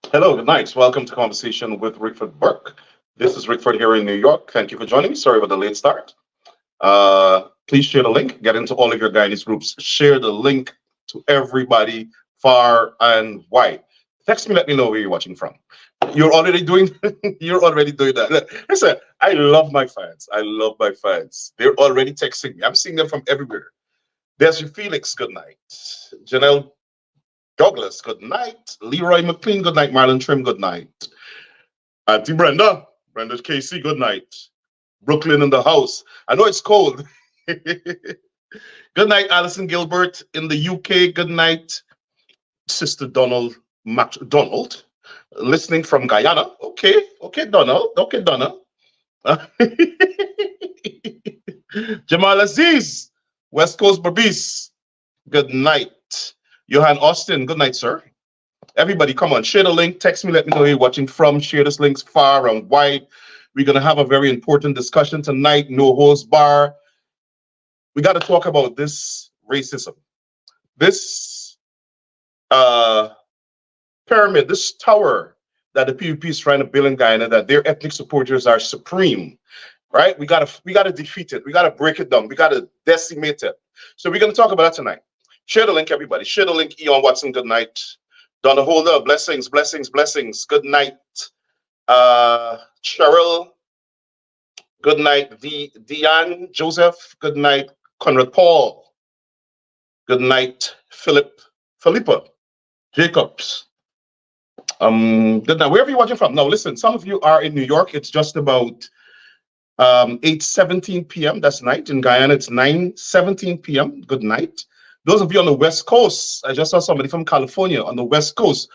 Hello, good night. Welcome to Conversation with Rickford Burke. This is Rickford here in New York. Thank you for joining me. Sorry about the late start. Please share the link. Get into all of your guidance groups. Share the link to everybody far and wide. Text me, let me know where you're watching from. You're already doing you're already doing that. Listen, I love my fans. I love my fans. They're already texting me. I'm seeing them from everywhere. There's your Felix, good night. Janelle Douglas, good night. Leroy McLean, good night. Marlon Trim, good night. Auntie Brenda KC, good night. Brooklyn in the house. I know it's cold. Good night, Alison Gilbert in the UK. Good night, Sister Donald, listening from Guyana. Okay, Donald. Okay, Donald. Jamal Aziz, West Coast Barbies. Good night. Johan Austin, good night, sir. Everybody, come on, share the link. Text me, let me know where you're watching from. Share this links far and wide. We're going to have a very important discussion tonight. No holds bar. We got to talk about this racism. This pyramid, this tower that the PPP is trying to build in Guyana, that their ethnic supporters are supreme, right? We gotta defeat it. We gotta break it down. We gotta decimate it. So we're going to talk about that tonight. Share the link, everybody. Share the link. Eon Watson, good night. Donna Holder, blessings. Good night. Cheryl, good night. Deanne Joseph, good night. Conrad Paul, good night. Philippa Jacobs, good night. Wherever you're watching from. Now, listen, some of you are in New York. It's just about 8:17 p.m. That's night. In Guyana, it's 9:17 p.m. Good night. Those of you on the West Coast, I just saw somebody from California on the West Coast.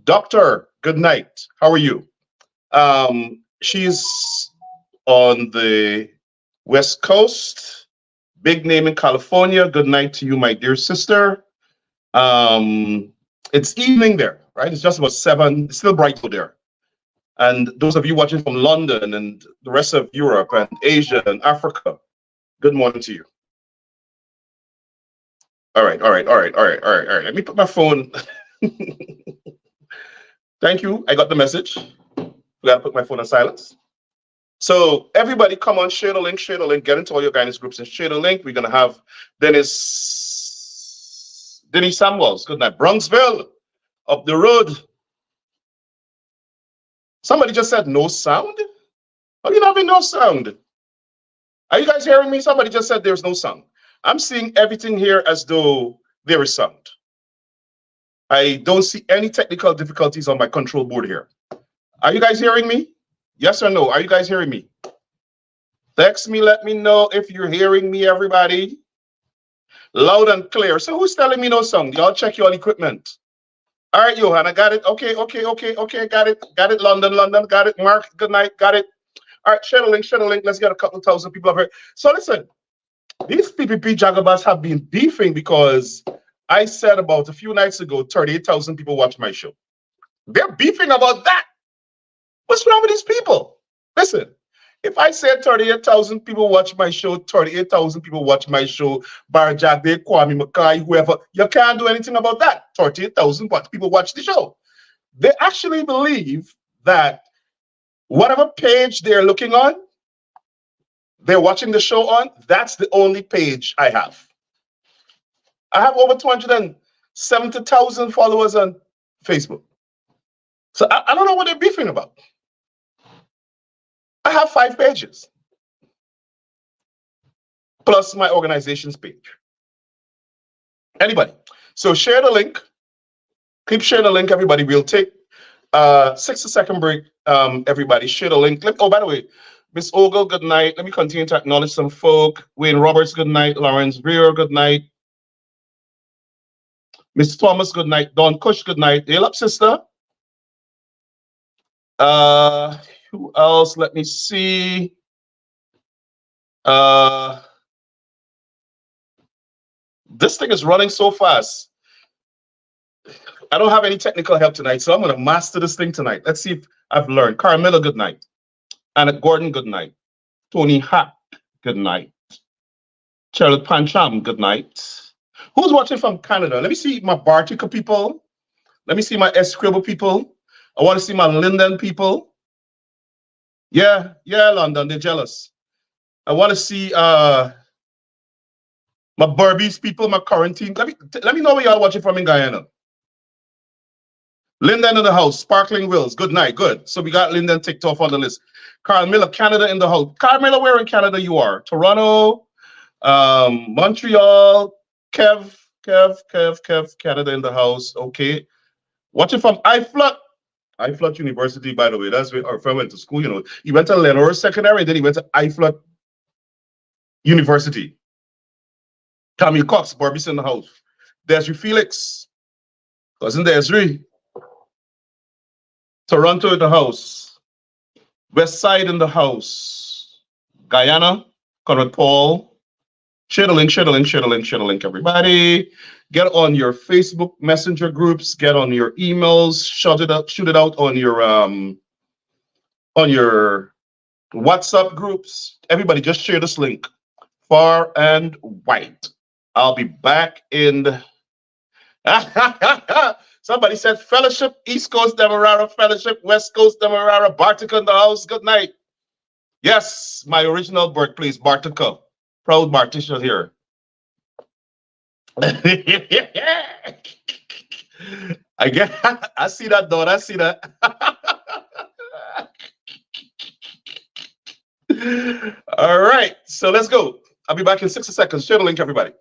Doctor, good night. How are you? She's on the West Coast, big name in California. Good night to you, my dear sister. It's evening there, right? It's just about 7. It's still bright out there. And those of you watching from London and the rest of Europe and Asia and Africa, good morning to you. All right. Let me put my phone. Thank you. I got the message. We gotta put my phone on silence. So everybody, come on, share the link. Get into all your guidance groups and share the link. We're gonna have Dennis Samuels. Good night. Bronxville, up the road. Somebody just said no sound. How you not having no sound? Are you guys hearing me? Somebody just said there's no sound. I'm seeing everything here as though there is sound. I don't see any technical difficulties on my control board here. Are you guys hearing me? Yes or no? Are you guys hearing me? Text me, let me know if you're hearing me, everybody. Loud and clear. So who's telling me no sound? Y'all check your equipment. All right, Johan, I got it. Okay. Got it. London. Got it. Mark, good night. Got it. All right, share the link. Let's get a couple thousand people up here. So listen, these PPP jagabas have been beefing because I said about a few nights ago, 38,000 people watch my show. They're beefing about that. What's wrong with these people? Listen, if I said 38,000 people watch my show, 38,000 people watch my show, Barjagde, Kwame Mackay, whoever, you can't do anything about that. 38,000 people watch the show. They actually believe that whatever page they're looking on, they're watching the show on, that's the only page I have. I have over 270,000 followers on Facebook. So I don't know what they're beefing about. I have 5 pages, plus my organization's page. Anybody. So share the link. Keep sharing the link, everybody. We'll take 60-second break. Everybody, share the link. Oh, by the way, Miss Ogle, good night. Let me continue to acknowledge some folk. Wayne Roberts, good night. Lawrence Breer, good night. Miss Thomas, good night. Dawn Cush, good night. Hail up, sister. Who else? Let me see. This thing is running so fast. I don't have any technical help tonight, so I'm going to master this thing tonight. Let's see if I've learned. Carmela, good night. Anna Gordon, good night. Tony Hack, good night. Charlotte Pancham, good night. Who's watching from Canada? Let me see my Bartica people. Let me see my Escribble people. I want to see my Linden people. Yeah, London, they're jealous. I want to see my Barbies people, my quarantine. Let me know where y'all watching from in Guyana. Linden in the house, Sparkling Wills, good night, good. So we got Linden ticked off on the list. Carl Miller, Canada in the house. Carl Miller, where in Canada you are? Toronto, Montreal, Kev, Canada in the house. Okay. Watching from IFLUT University, by the way. That's where our friend went to school, you know. He went to Lenore Secondary, then he went to IFLUT University. Camille Cox, Barbie's in the house. Desiree Felix, cousin Desiree. Toronto in the house. West Side in the house. Guyana, Conrad Paul. Share the link, everybody. Get on your Facebook Messenger groups, get on your emails, shoot it out on your WhatsApp groups. Everybody just share this link. Far and wide. I'll be back in somebody said fellowship, East Coast Demerara Fellowship, West Coast Demerara, Bartica in the house. Good night. Yes, my original birthplace, Bartica. Proud Bartician here. I see that, Don. I see that. All right, so let's go. I'll be back in 60 seconds. Share the link, everybody.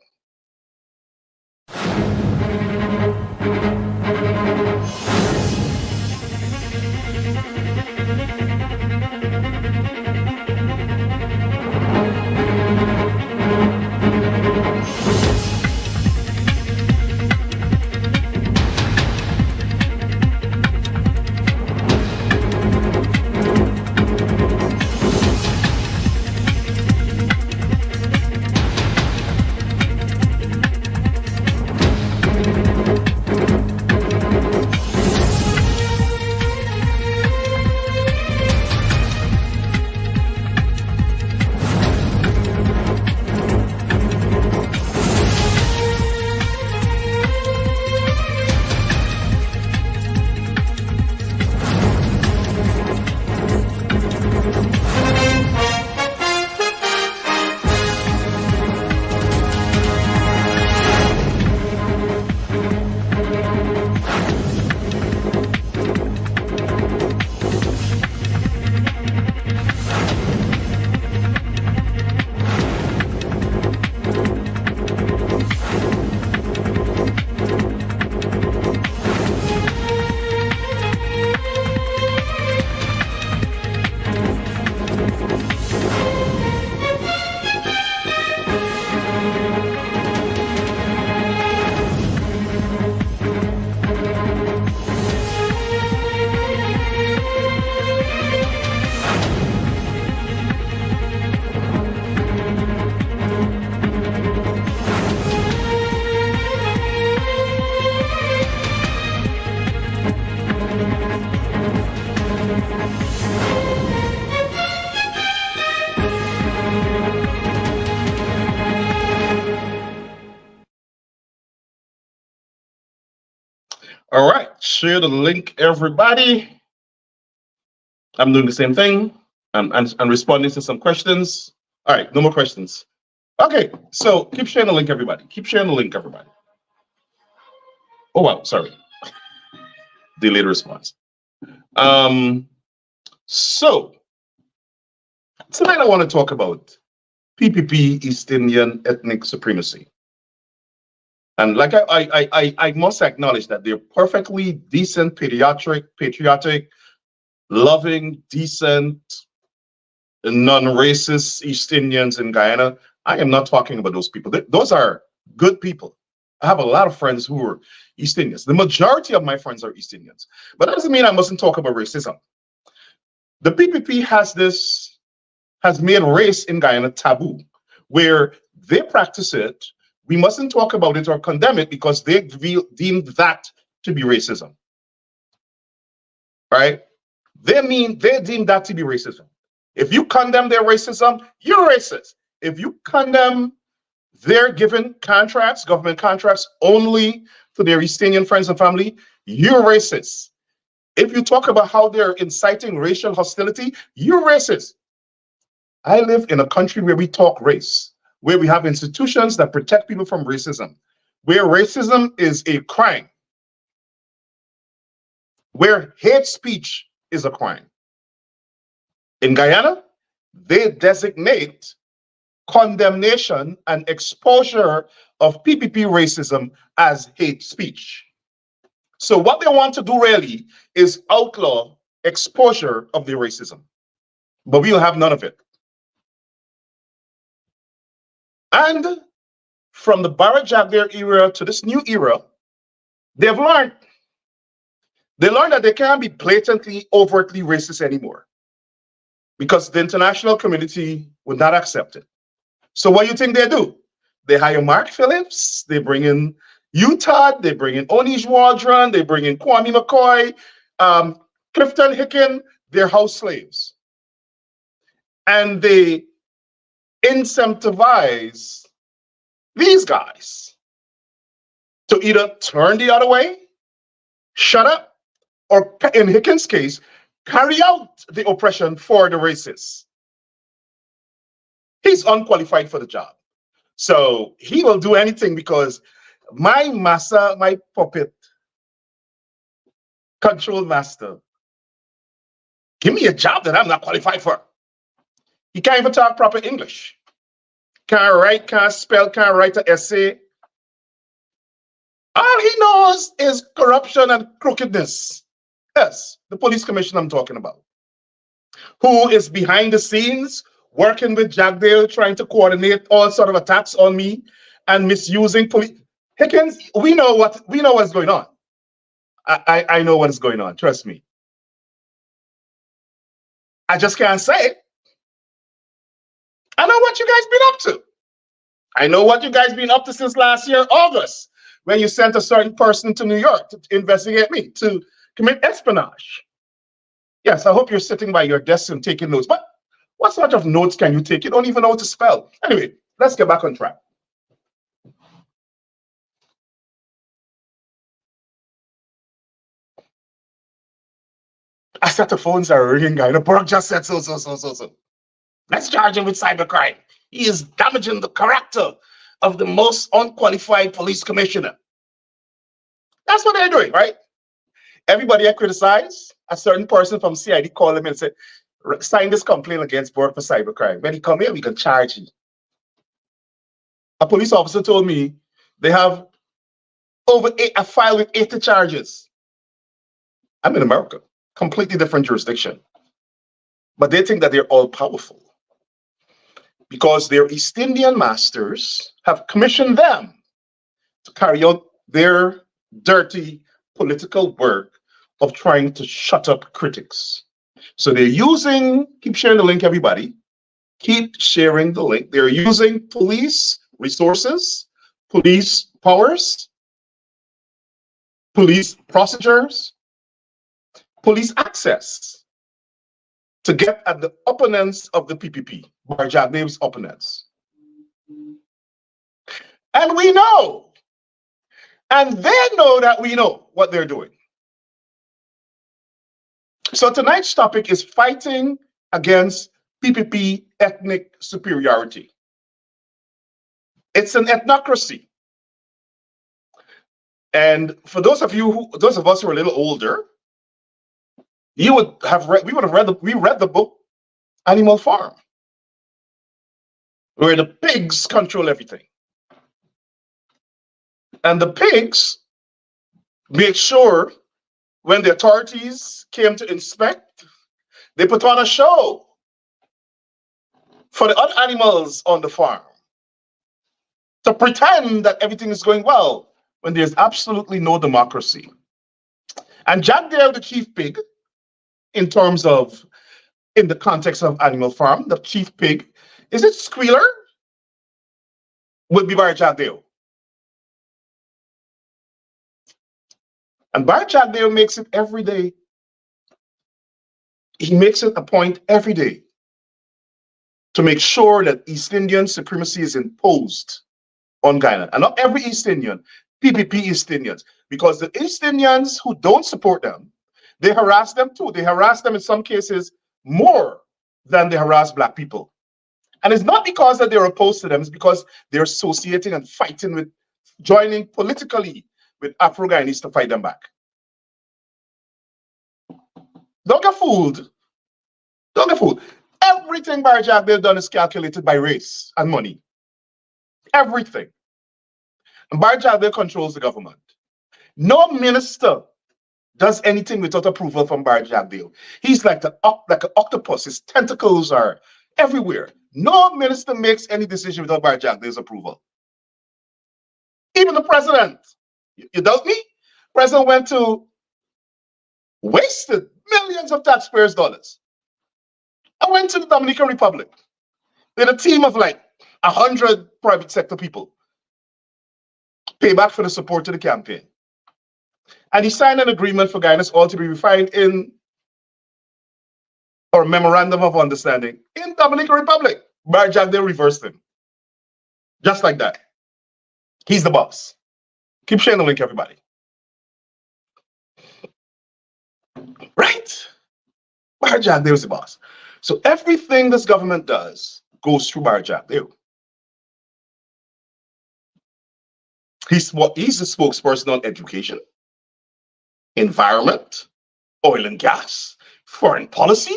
All right, share the link, everybody. I'm doing the same thing. I'm responding to some questions. All right, no more questions. Okay, so keep sharing the link, everybody. Keep sharing the link, everybody. Oh, wow, sorry. Delayed response. So tonight I want to talk about PPP, East Indian ethnic supremacy. And like I must acknowledge that they're perfectly decent, patriotic, loving, decent, non-racist East Indians in Guyana. I am not talking about those people. Those are good people. I have a lot of friends who are East Indians. The majority of my friends are East Indians. But that doesn't mean I mustn't talk about racism. The PPP has made race in Guyana taboo, where they practice it. We mustn't talk about it or condemn it because they deemed that to be racism. Right? They deem that to be racism. If you condemn their racism, you're racist. If you condemn their given contracts, government contracts only to their East Indian friends and family, you're racist. If you talk about how they're inciting racial hostility, you're racist. I live in a country where we talk race, where we have institutions that protect people from racism, where racism is a crime, where hate speech is a crime. In Guyana, they designate condemnation and exposure of PPP racism as hate speech. So what they want to do really is outlaw exposure of the racism, but we'll have none of it. And from the Barra Jagdeo era to this new era, they've learned. They learned that they can't be blatantly, overtly racist anymore because the international community would not accept it. So what do you think they do? They hire Mark Phillips, they bring in Utah, they bring in Onish Waldron, they bring in Kwame McCoy, Clifton Hicken, they're house slaves. And they incentivize these guys to either turn the other way, shut up, or in Hicken's case, carry out the oppression for the racists. He's unqualified for the job. So he will do anything because my master, my puppet, control master, give me a job that I'm not qualified for. He can't even talk proper English. Can't write, can't spell, can't write an essay. All he knows is corruption and crookedness. Yes, the police commissioner I'm talking about, who is behind the scenes working with Jagdeo, trying to coordinate all sort of attacks on me and misusing police. Hickens, we know what's going on. I know what is going on. Trust me. I just can't say it. I know what you guys been up to. I know what you guys been up to since last year, August, when you sent a certain person to New York to investigate me, to commit espionage. Yes, I hope you're sitting by your desk and taking notes. But what sort of notes can you take? You don't even know how to spell. Anyway, let's get back on track. I said the phones are ringing, guy. The Borough just said so. Let's charge him with cybercrime. He is damaging the character of the most unqualified police commissioner. That's what they're doing, right? Everybody I criticize, a certain person from CID called him and said, sign this complaint against Borough for cybercrime. When he come here, we can charge him. A police officer told me they have a file with 80 charges. I'm in America, completely different jurisdiction. But they think that they're all powerful because their East Indian masters have commissioned them to carry out their dirty political work of trying to shut up critics. So they're using, keep sharing the link, everybody. Keep sharing the link. They're using police resources, police powers, police procedures, police access to get at the opponents of the PPP, Jagdeo's opponents. And we know, and they know that we know what they're doing. So tonight's topic is fighting against PPP ethnic superiority. It's an ethnocracy. And for those of us who are a little older, we read the book Animal Farm, where the pigs control everything. And the pigs make sure when the authorities came to inspect, they put on a show for the other animals on the farm to pretend that everything is going well when there's absolutely no democracy. And Jagdeo, the chief pig, in the context of Animal Farm, the chief pig, is it Squealer? Would be Barra Jagdeo. And Barra Jagdeo makes it every day. He makes it a point every day to make sure that East Indian supremacy is imposed on Guyana. And not every East Indian, PPP East Indians, because the East Indians who don't support them, They harass them too. They harass them in some cases more than they harass black people. And it's not because that they're opposed to them, it's because they're associating and fighting with, joining politically with Afro-Guyanese to fight them back. Don't get fooled. Don't get fooled. Everything Barry Jagdale done is calculated by race and money. Everything. And Barry Jagdale controls the government. No minister does anything without approval from Barry Jagdale. He's like an octopus. His tentacles are everywhere. No minister makes any decision without Barry Jagdale's approval. Even the president. You doubt me? President went to wasted millions of taxpayers' dollars. I went to the Dominican Republic with a team of like 100 private sector people. Pay back for the support to the campaign. And he signed an agreement for Guyanese oil to be refined in, or memorandum of understanding in Dominican Republic. Barry Jagdale reversed him. Just like that. He's the boss. Keep sharing the link, everybody. Right? Barry Jagdale is the boss. So everything this government does goes through Barry Jagdale. He's the spokesperson on education, environment, oil and gas, foreign policy,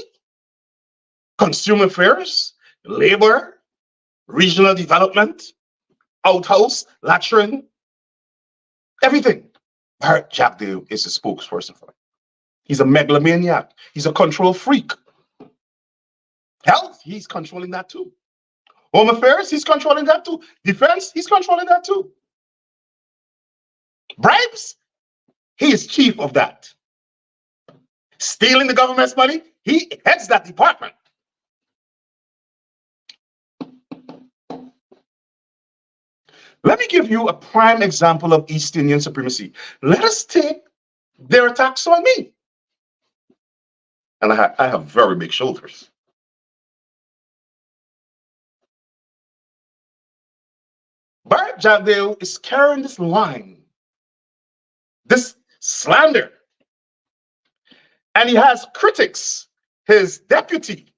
consumer affairs, labor, regional development, outhouse, latrine, everything. Barry Jagdale is the spokesperson for it. He's a megalomaniac. He's a control freak. Health, he's controlling that too. Home affairs, he's controlling that too. Defense, he's controlling that too. Bribes, he is chief of that. Stealing the government's money, he heads that department. Let me give you a prime example of East Indian supremacy. Let us take their attacks on me. And I have very big shoulders. Barry Jagdale is carrying this line, this slander. And he has critics, his deputy,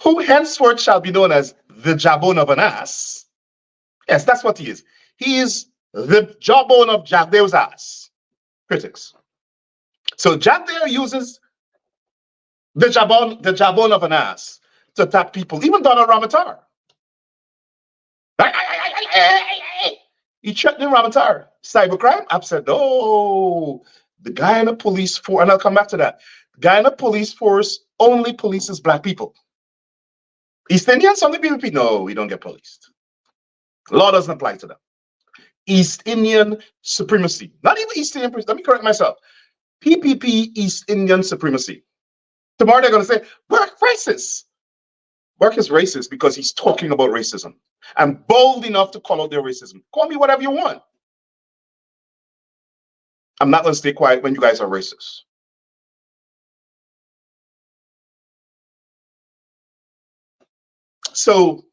who henceforth shall be known as the jawbone of an ass. Yes, that's what he is. He is the jawbone of Jagdale's ass. Critics. So Jagdale uses the jawbone of an ass to attack people, even Donald Ramatar. He threatened Ramatar. Cybercrime? I've said, no. The guy in the police force, and I'll come back to that. The guy in the police force only polices black people. East Indians on the PPP? No, we don't get policed. Law doesn't apply to them. East Indian supremacy. Not even East Indian, let me correct myself. PPP East Indian supremacy. Tomorrow they're going to say, Burke racist. Burke is racist because he's talking about racism. I'm bold enough to call out their racism. Call me whatever you want. I'm not going to stay quiet when you guys are racist. So,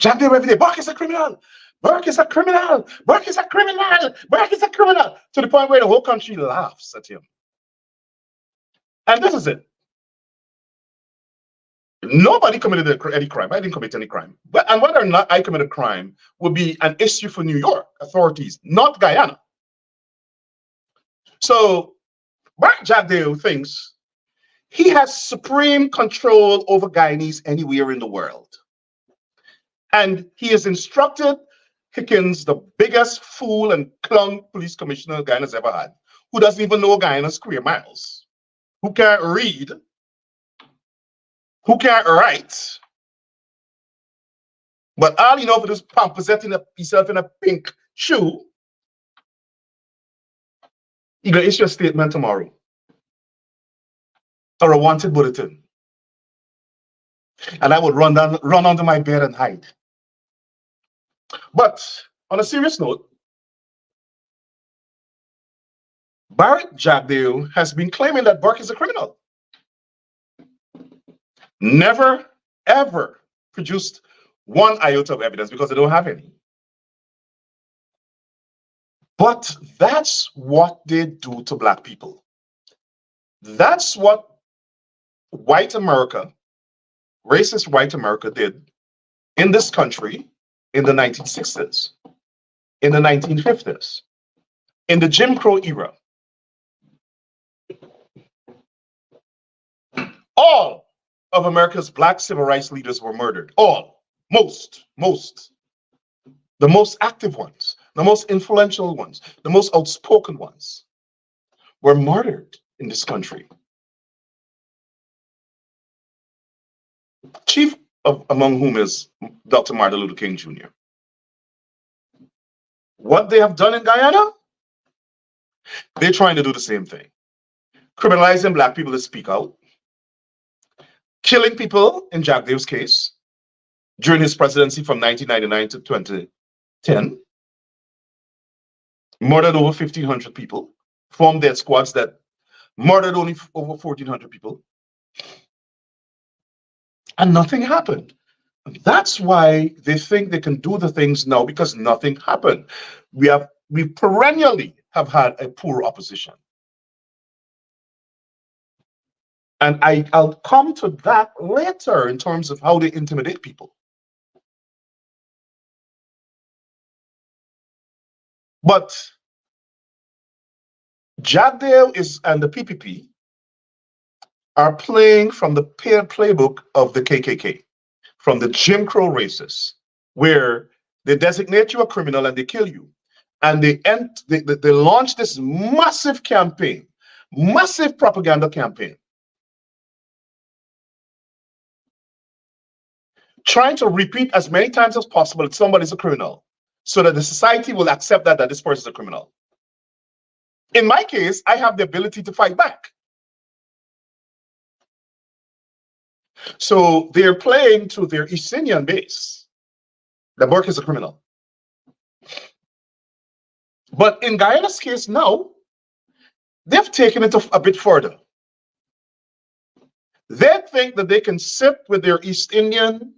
Jagdale every day, Burke is a criminal. Burke is a criminal. Burke is a criminal. Burke is a criminal. To the point where the whole country laughs at him. And this is it. Nobody committed any crime. I didn't commit any crime. And whether or not I committed a crime would be an issue for New York authorities, not Guyana. So, Barry Jagdale thinks he has supreme control over Guyanese anywhere in the world. And he has instructed Hickens, the biggest fool and clown police commissioner Guyana's ever had, who doesn't even know Guyana's square miles, who can't read, who can't write, but all you know for this pomposetting himself in a pink shoe, you're going to issue a statement tomorrow or a wanted bulletin. And I would run under my bed and hide. But on a serious note, Barry Jagdale has been claiming that Burke is a criminal. Never, ever produced one iota of evidence because they don't have any. But that's what they do to Black people. That's what white America, racist white America, did in this country in the 1960s, in the 1950s, in the Jim Crow era. All of America's Black civil rights leaders were murdered. All, most. The most active ones, the most influential ones, the most outspoken ones were murdered in this country. Chief among whom is Dr. Martin Luther King Jr. What they have done in Guyana, they're trying to do the same thing. Criminalizing Black people to speak out, killing people in Jack Dave's case during his presidency from 1999 to 2010, murdered over 1,500 people, formed death squads that murdered only over 1,400 people, and nothing happened. That's why they think they can do the things now, because nothing happened. We perennially have had a poor opposition. And I'll come to that later in terms of how they intimidate people. But Jack Dale and the PPP are playing from the playbook of the KKK, from the Jim Crow racists, where they designate you a criminal and they kill you. And they launch this massive campaign, massive propaganda campaign, trying to repeat as many times as possible that somebody's a criminal, so that the society will accept that this person is a criminal. In my case, I have the ability to fight back. So they're playing to their East Indian base that Burke is a criminal. But in Guyana's case now, they've taken it a bit further. They think that they can sit with their East Indian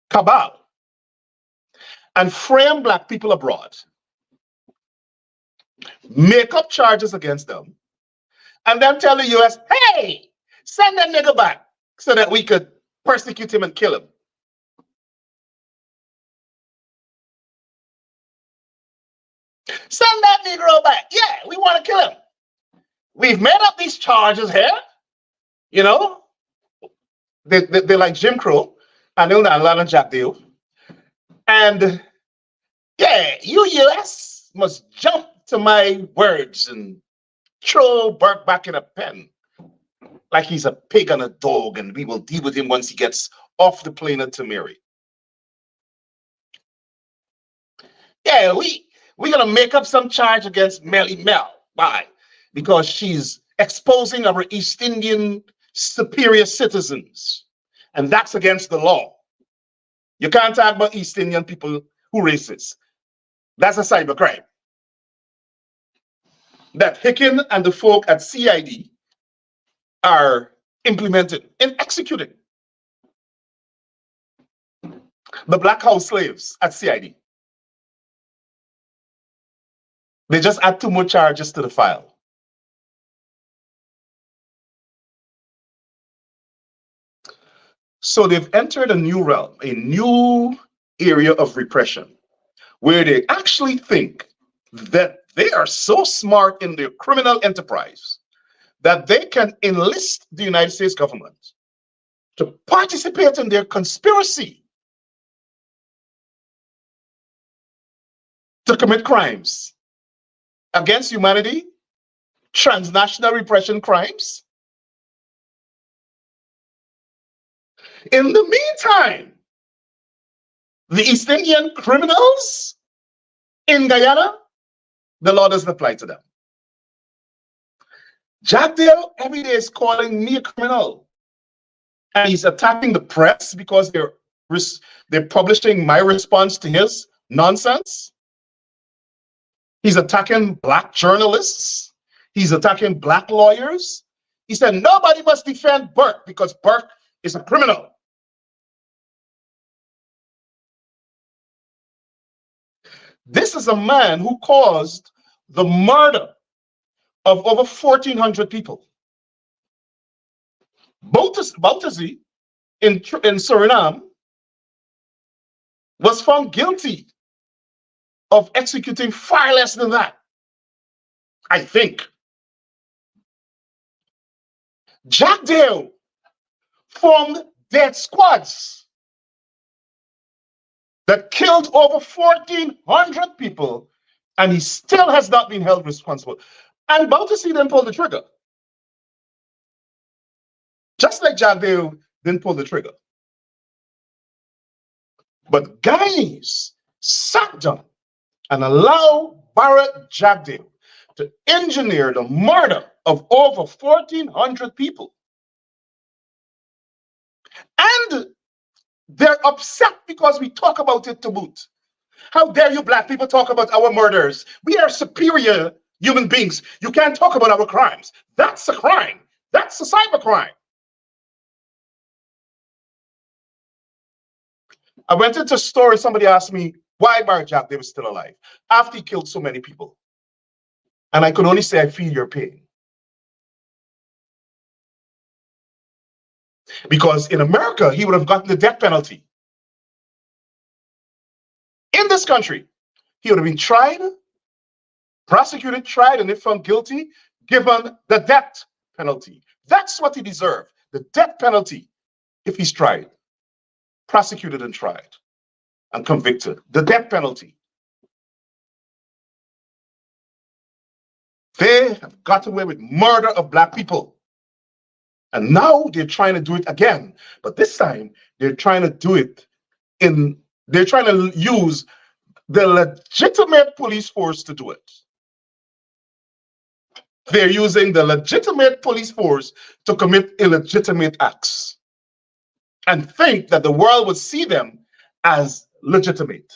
cabal and frame Black people abroad, make up charges against them, and then tell the US, hey, send that nigga back so that we could persecute him and kill him. Send that Negro back. Yeah, we want to kill him. We've made up these charges here. You know, they're like Jim Crow, and they're not allowing Jack Dale. And yeah, you US must jump to my words and throw Burke back in a pen like he's a pig and a dog, and we will deal with him once he gets off the plane at Tamari. Yeah, we're gonna make up some charge against Melly Mel. Why? Because she's exposing our East Indian superior citizens, and that's against the law. You can't talk about East Indian people who racist. That's a cybercrime that Hicken and the folk at CID are implementing and executing. The Black House slaves at CID. They just add 2 more charges to the file. So they've entered a new realm, a new area of repression, where they actually think that they are so smart in their criminal enterprise that they can enlist the United States government to participate in their conspiracy to commit crimes against humanity, transnational repression crimes. In the meantime, the East Indian criminals in Guyana, the law doesn't apply to them. Jack Dale every day is calling me a criminal, and he's attacking the press because they're publishing my response to his nonsense. He's attacking Black journalists. He's attacking Black lawyers. He said nobody must defend Burke because Burke is a criminal. This is a man who caused the murder of over 1,400 people. Bouterse in Suriname was found guilty of executing far less than that, I think. Jack Dale formed death squads that killed over 1,400 people, and he still has not been held responsible. And Bouterse didn't pull the trigger. Just like Jack Dale didn't pull the trigger. But Guyanese sat down and allowed Barrett Jagdale to engineer the murder of over 1,400 people. And they're upset because we talk about it to boot. How dare you black people talk about our murders? We are superior human beings. You can't talk about our crimes. That's a crime. That's a cyber crime. I went into a store and somebody asked me why Barrett Jagdale was still alive after he killed so many people. And I could only say, I feel your pain. Because in America, he would have gotten the death penalty. In this country, he would have been tried, prosecuted, tried, and if found guilty, given the death penalty. That's what he deserved, the death penalty, if he's tried, prosecuted and tried, and convicted. The death penalty. They have got away with murder of black people. And now they're trying to do it again. But this time, they're trying to do it they're trying to use the legitimate police force to do it. They're using the legitimate police force to commit illegitimate acts and think that the world would see them as legitimate.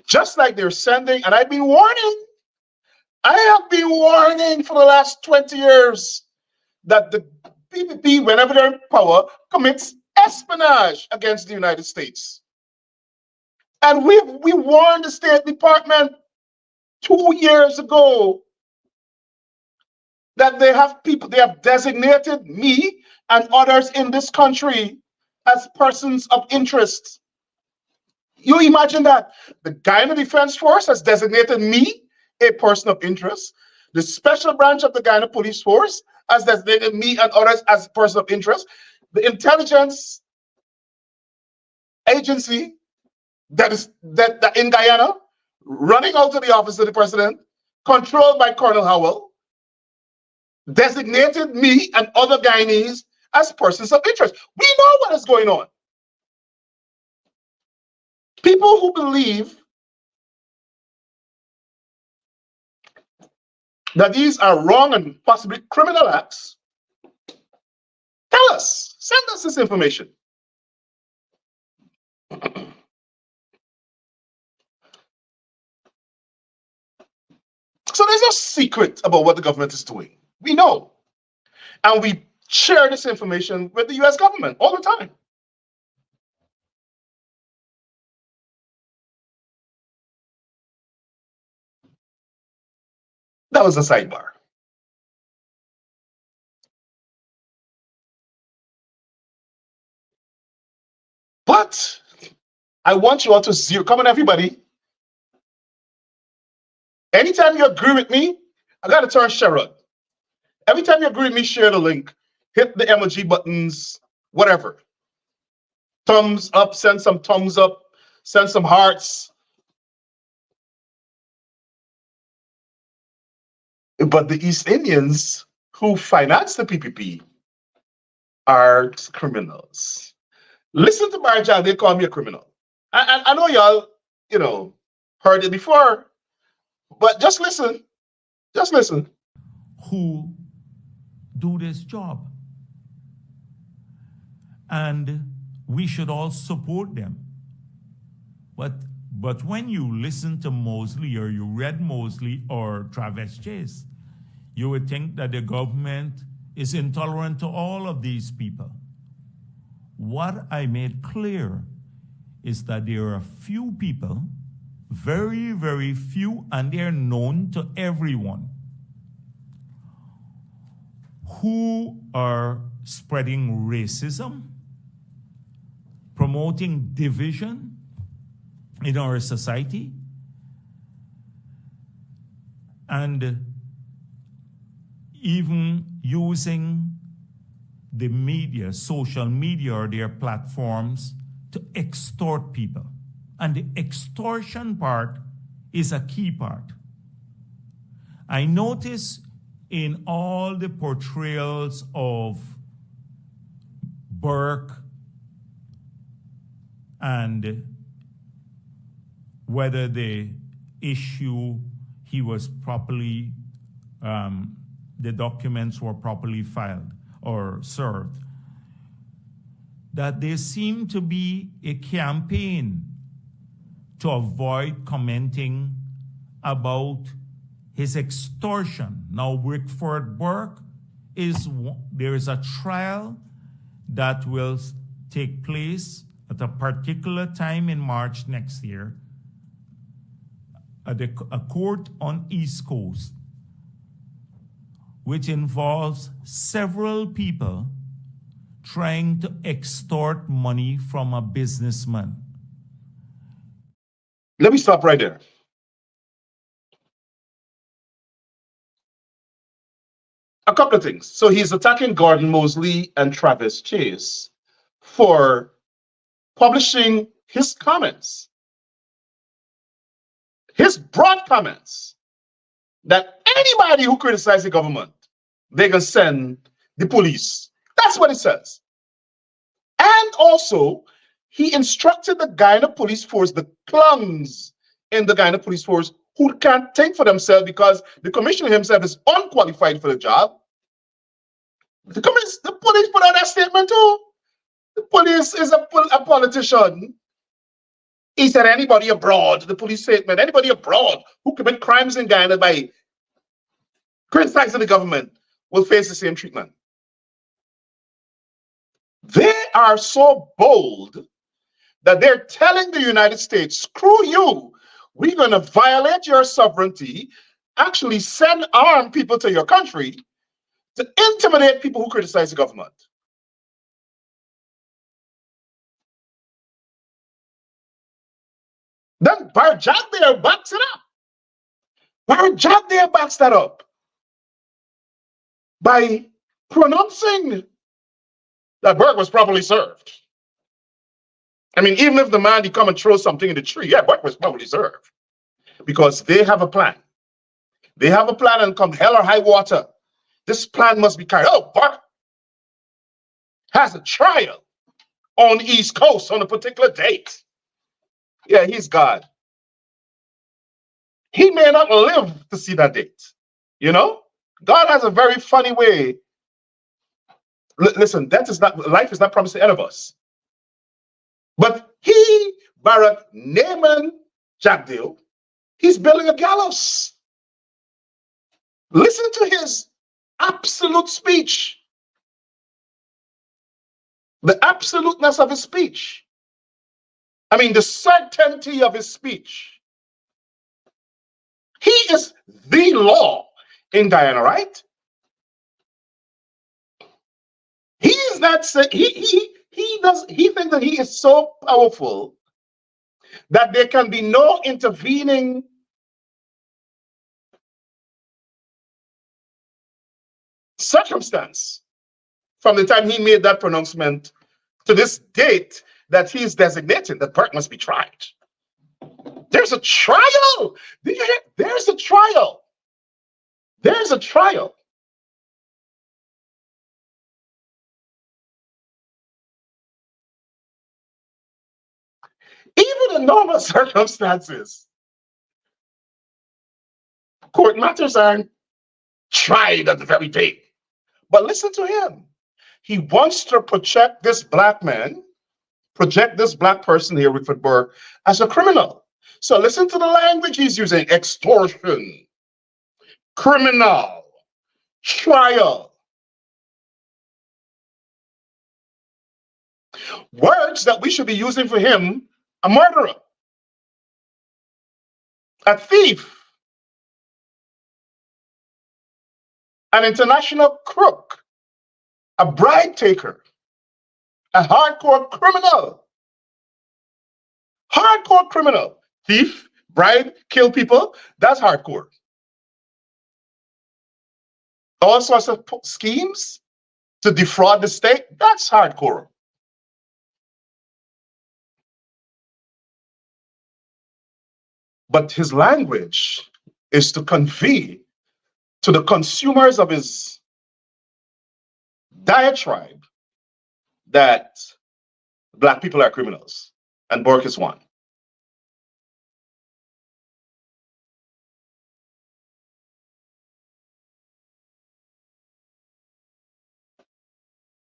Just like they're sending, and I've been warning, I have been warning for the last 20 years that the PPP, whenever they're in power, commits espionage against the United States. And we warned the State Department 2 years ago that they have designated me and others in this country as persons of interest. You imagine that? The Guyana Defense Force has designated me a person of interest. The special branch of the Guyana Police Force has designated me and others as person of interest. The intelligence agency that in Guyana, running out of the office of the president, controlled by Colonel Howell, designated me and other Guyanese as persons of interest. We know what is going on. People who believe that these are wrong and possibly criminal acts, tell us, send us this information. So there's no secret about what the government is doing. We know. And we share this information with the US government all the time. That was a sidebar. But I want you all to zero. Come on, everybody. Anytime you agree with me, I got to turn Sherrod. Every time you agree with me, share the link. Hit the emoji buttons, whatever. Thumbs up, send some thumbs up, send some hearts. But the East Indians who finance the PPP are criminals. Listen to Barjah, they call me a criminal. I know y'all, heard it before, but just listen. Just listen. Who do this job. And we should all support them. But when you listen to Mosley or you read Mosley or Travis Chase, you would think that the government is intolerant to all of these people. What I made clear is that there are few people, very, very few, and they're known to everyone, who are spreading racism, promoting division in our society, and even using the media, social media, or their platforms to extort people. And the extortion part is a key part. I notice in all the portrayals of Burke and whether the issue he was properly, the documents were properly filed or served, that there seemed to be a campaign to avoid commenting about his extortion. Now, Wickford Burke, there is a trial that will take place at a particular time in March next year at a court on East Coast, which involves several people trying to extort money from a businessman. Let me stop right there. A couple of things. So he's attacking Gordon Mosley and Travis Chase for publishing his comments, his broad comments, that anybody who criticizes the government, they can send the police. That's what it says. And also, he instructed the Guyana police force, the clowns in the Guyana police force, who can't think for themselves because the commissioner himself is unqualified for the job. The police put out that statement too. The police is a politician. He said anybody abroad, the police statement, anybody abroad who commit crimes in Guyana by criticizing the government will face the same treatment. They are so bold that they're telling the United States, screw you, we're going to violate your sovereignty, actually send armed people to your country to intimidate people who criticize the government. Then Barjat there backs it up. Barjat there backs that up by pronouncing that Burke was properly served. I mean, even if the man, he come and throw something in the tree, yeah, Burke was probably served. Because they have a plan. They have a plan, and come hell or high water, this plan must be carried. Oh, Burke has a trial on the East Coast on a particular date. Yeah, he's God. He may not live to see that date. You know? God has a very funny way. Listen, life is not promised to any of us. But he, Barack Naaman Jagdeo, he's building a gallows. Listen to his absolute speech. The absoluteness of his speech. I mean, the certainty of his speech. He is the law in Guyana, right? He is not saying he thinks that he is so powerful that there can be no intervening circumstance from the time he made that pronouncement to this date that he is designating that Burke must be tried. There's a trial. Did you hear? There's a trial. There's a trial. Even in normal circumstances, court matters aren't tried at the very day. But listen to him. He wants to project this black man, project this black person here, Wickford Burke, as a criminal. So listen to the language he's using: extortion, criminal, trial. Words that we should be using for him, a murderer. a thief, an international crook, a bribe taker, a hardcore criminal, thief, bribe, kill people. That's hardcore. All sorts of schemes to defraud the state. That's hardcore. But his language is to convey to the consumers of his diatribe that Black people are criminals, and Bork is one.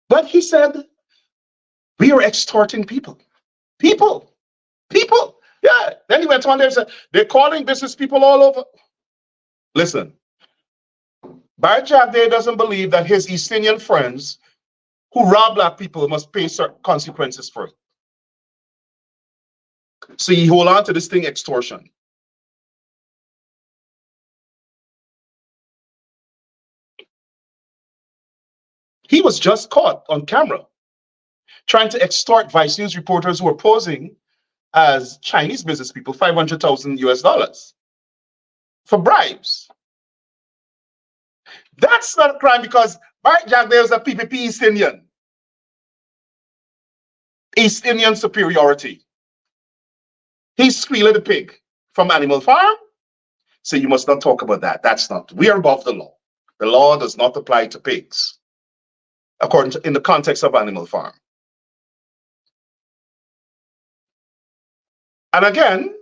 But he said, we are extorting people. People. Yeah. Then he went on there and said, they're calling business people all over. Listen, Barry Jagdale doesn't believe that his East Indian friends who rob Black people must pay certain consequences for it. So he hold on to this thing, extortion. He was just caught on camera trying to extort Vice News reporters who were posing as Chinese business people, 500,000 US dollars for bribes. That's not a crime because Barry Jagdale is a PPP East Indian. East Indian superiority. He's Squealer the pig from Animal Farm. So you must not talk about that. That's not, we are above the law. The law does not apply to pigs, according to, in the context of Animal Farm. And again,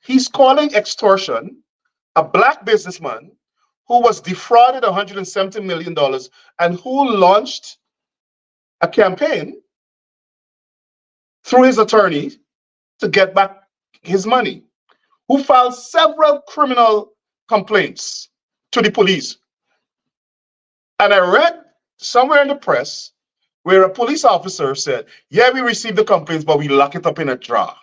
he's calling extortion a Black businessman who was defrauded $170 million and who launched a campaign through his attorney to get back his money, who filed several criminal complaints to the police. And I read somewhere in the press where a police officer said, yeah, we received the complaints, but we lock it up in a drawer.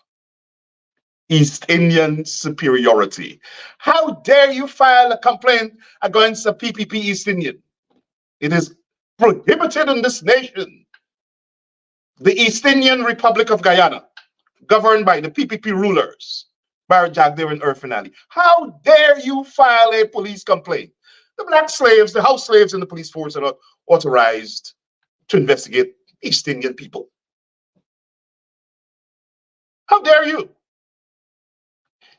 East Indian superiority. How dare you file a complaint against a PPP East Indian? It is prohibited in this nation. The East Indian Republic of Guyana, governed by the PPP rulers, Barry Jagdale and Irfin Ali. How dare you file a police complaint? The Black slaves, the house slaves in the police force are not authorized to investigate East Indian people. How dare you?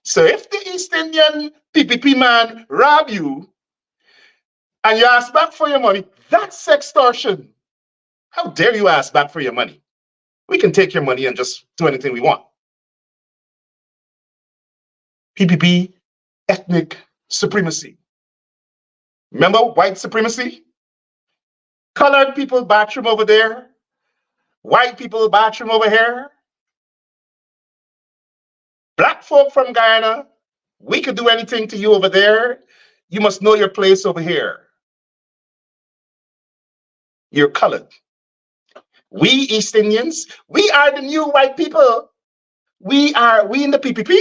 So if the East Indian PPP man rob you and you ask back for your money, that's extortion. How dare you ask back for your money? We can take your money and just do anything we want. PPP, ethnic supremacy. Remember white supremacy? Colored people bathroom over there, white people bathroom over here. Black folk from Guyana, we could do anything to you over there. You must know your place over here. You're colored. We East Indians, we are the new white people. We in the PPP,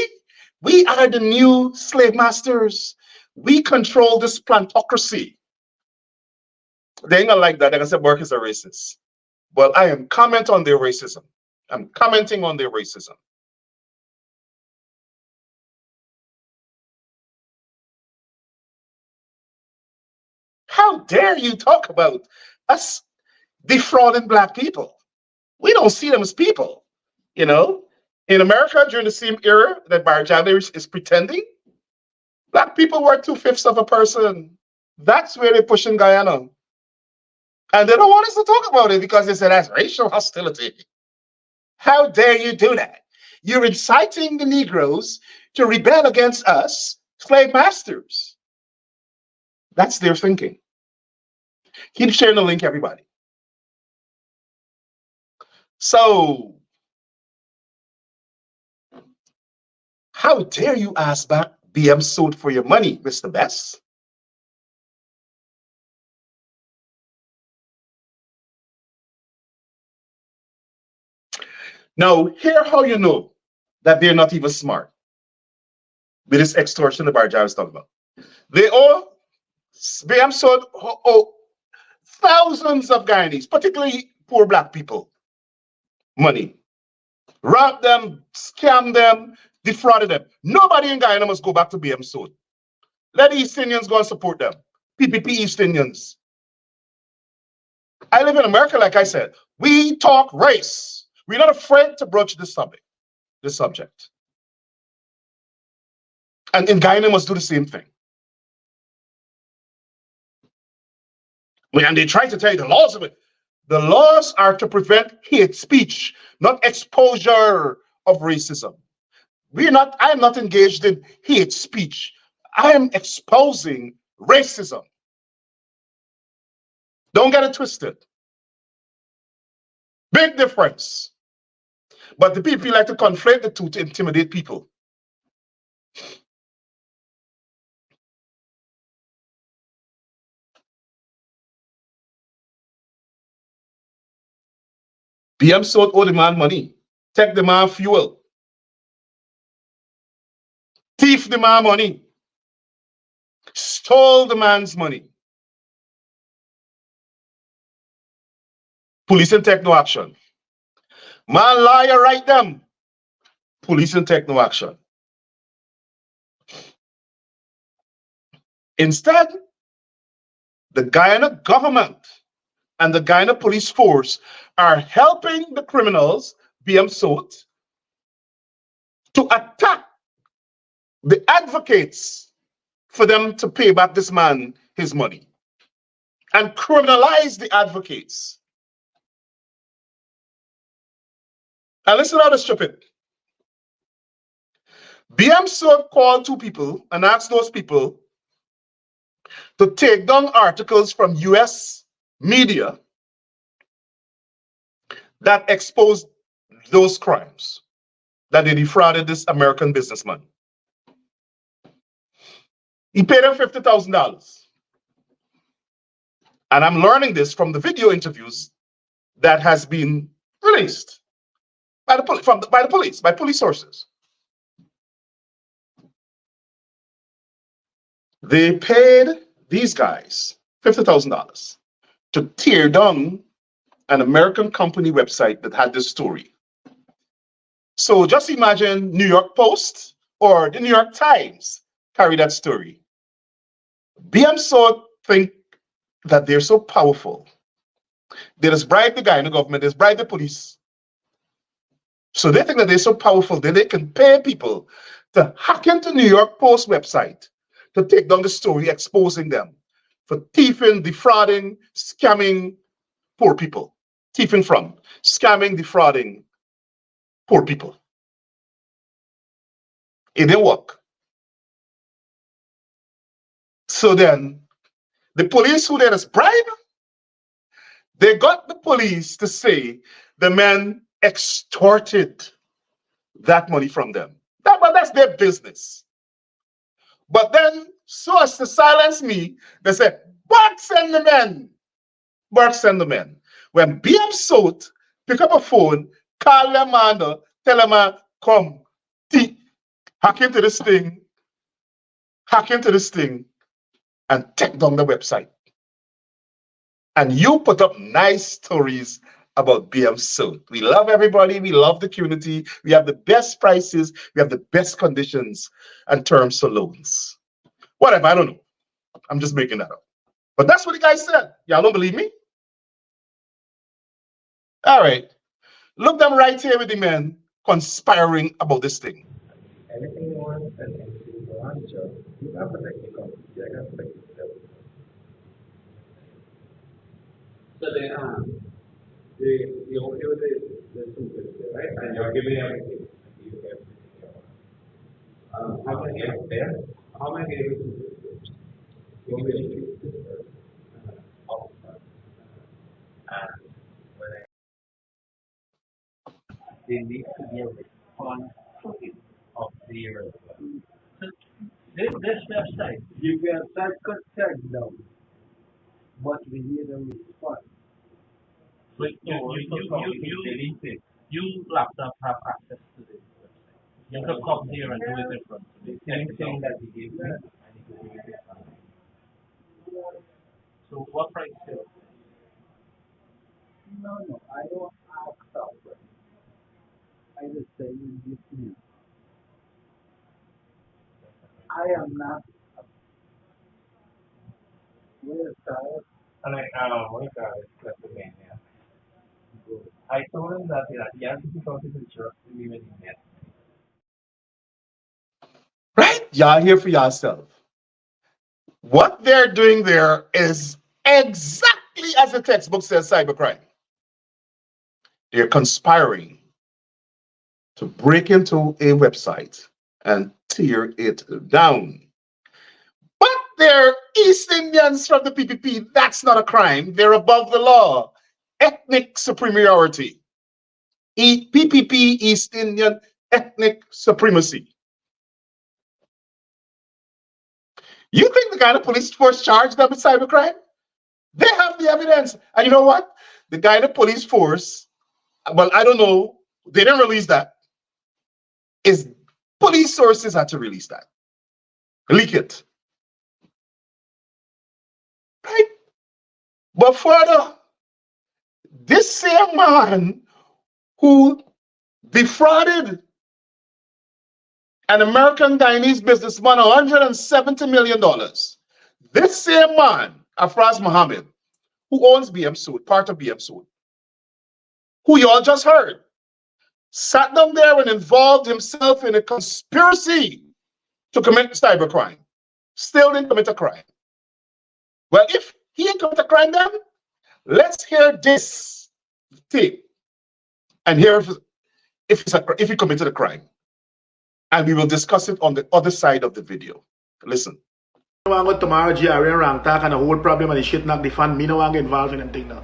we are the new slave masters. We control this plantocracy. They ain't gonna like that. They're gonna say Burke is a racist. Well, I am commenting on their racism. I'm commenting on their racism. How dare you talk about us defrauding Black people? We don't see them as people, you know? In America, during the same era that Barry Jagdale is pretending, Black people were 2/5 of a person. That's where they're pushing Guyana. And they don't want us to talk about it because they said that's racial hostility. How dare you do that? You're inciting the Negroes to rebel against us, slave masters. That's their thinking. Keep sharing the link, everybody. So, how dare you ask back BM sold for your money, Mr. Best? Now, here how you know that they're not even smart. with this extortion the Barja was talking about. They owe BM owe thousands of Guyanese, particularly poor black people, money. Rob them, scam them, defrauded them. Nobody in Guyana must go back to BM Soul. Let the East Indians go and support them. PPP East Indians. I live in America, like I said. We talk race. We're not afraid to broach this subject. And in Guyana must do the same thing. And they try to tell you the laws of it. The laws are to prevent hate speech, not exposure of racism. I am not engaged in hate speech. I am exposing racism. Don't get it twisted. Big difference. But the people like to conflate the two to intimidate people. BM South owe the man money, take the man fuel, thief the man money, stole the man's money. Police and take no action. Man liar, write them. Police and take no action. Instead, the Guyana government and the Guyana police force are helping the criminals, BM South, to attack the advocates for them to pay back this man his money and criminalize the advocates. And listen how to strip it. BM South called two people and asked those people to take down articles from US media that exposed those crimes, that they defrauded this American businessman. He paid him $50,000. And I'm learning this from the video interviews that has been released by the police sources. They paid these guys $50,000 to tear down an American company website that had this story. So just imagine New York Post or the New York Times carry that story. BM South think that they're so powerful. They just bribe the guy in the government, they just bribe the police. So they think that they're so powerful that they can pay people to hack into New York Post website to take down the story exposing them for thieving, defrauding, scamming poor people. Thieving from, scamming, defrauding poor people. It didn't work. So then, the police who let us bribe, they got the police to say the men extorted that money from them. But that's their business. But then, so as to silence me, they said, Bart send the men. Bart send the men. When BM South pick up a phone, call their man, tell them, come, hack into this thing, and take down the website. And you put up nice stories about BM South. We love everybody. We love the community. We have the best prices. We have the best conditions and terms for loans. Whatever, I don't know. I'm just making that up. But that's what the guy said. Y'all don't believe me? All right. Look them right here with the men conspiring about this thing. Anything you want and anything you want, you have a technical. So the okay with the super, right? And you're giving everything. How many are there? How many are you will use this and they need to be a response to it of their this website. You can take down, but we need a response. So you laptop have access to this website. You could come here and do it different. The same thing that he gave me, I need to give it different. So what price is it? No, no, I don't ask that way. I just say you give me. I am not a website. And what guy left the man, yeah. I told him that he has difficulties insurance even in that. Right? Y'all hear for yourself. What they're doing there is exactly as the textbook says cybercrime. They're conspiring to break into a website and tear it down. But they're East Indians from the PPP. That's not a crime. They're above the law. Ethnic superiority. PPP, East Indian ethnic supremacy. You think the Ghana police force charged them with cybercrime? They have the evidence. And you know what? The Ghana police force, well, I don't know, they didn't release that. Is police sources had to release that. Leak it. Right? But further, this same man who defrauded an American Guyanese businessman $170 million. This same man, Afraz Mohammed, who owns BM Suit, part of BM Suit, who you all just heard, sat down there and involved himself in a conspiracy to commit cybercrime. Still didn't commit a crime. Well, if he didn't commit a crime then, let's hear this tape and hear if he committed a crime. And we will discuss it on the other side of the video. Listen. I want to tomorrow GRA and rank talk and the whole problem and the shit knock the fan. Me no want to get involved in anything now.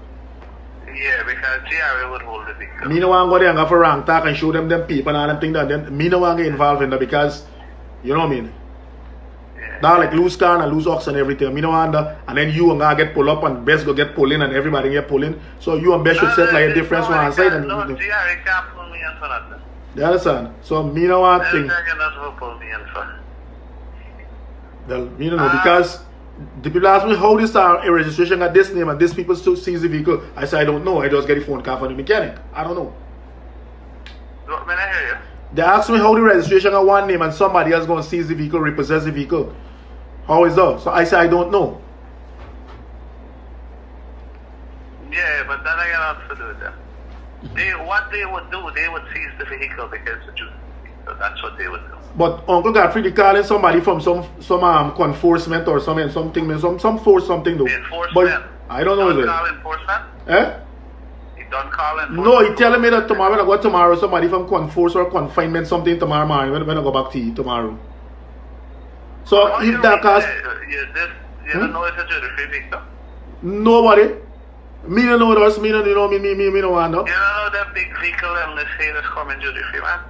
Yeah, because GRA would hold the victim. Me no want to go there and go for rank talk and show them people and all them things that then me no want to get involved in that because you know what I mean? Yeah. That like lose car and lose ox and everything. Me no want that and then you and I get pull up and best go get pull in and everybody get pull in. So you and best should set like a difference on one side and no, GRA can't pull me in for nothing. you understand? So me no want to think. Pull me in for. Well, me don't know because the people ask me how this a registration got this name and this people still seize the vehicle. I say I don't know. I just get the phone call from the mechanic. I don't know. What, may I hear you? They ask me how the registration got one name and somebody else going to seize the vehicle, repossess the vehicle. How is that? So I say I don't know. Yeah, but then I got to do it then. What they would do, they would seize the vehicle because it's a so that's what they would do. But Uncle Godfrey, they calling somebody from some enforcement or something, some force something though. The enforcement? But I don't know. Don't call enforcement? Eh? He don't call enforcement? No, he telling me that tomorrow when I go tomorrow, somebody from conforce or confinement something tomorrow morning when I go back to you tomorrow. So How if that cause you don't know if it's a free victim? nobody. Me don't know us, me don't know me don't want no. You don't know that big vehicle and let's say that's coming duty free, man?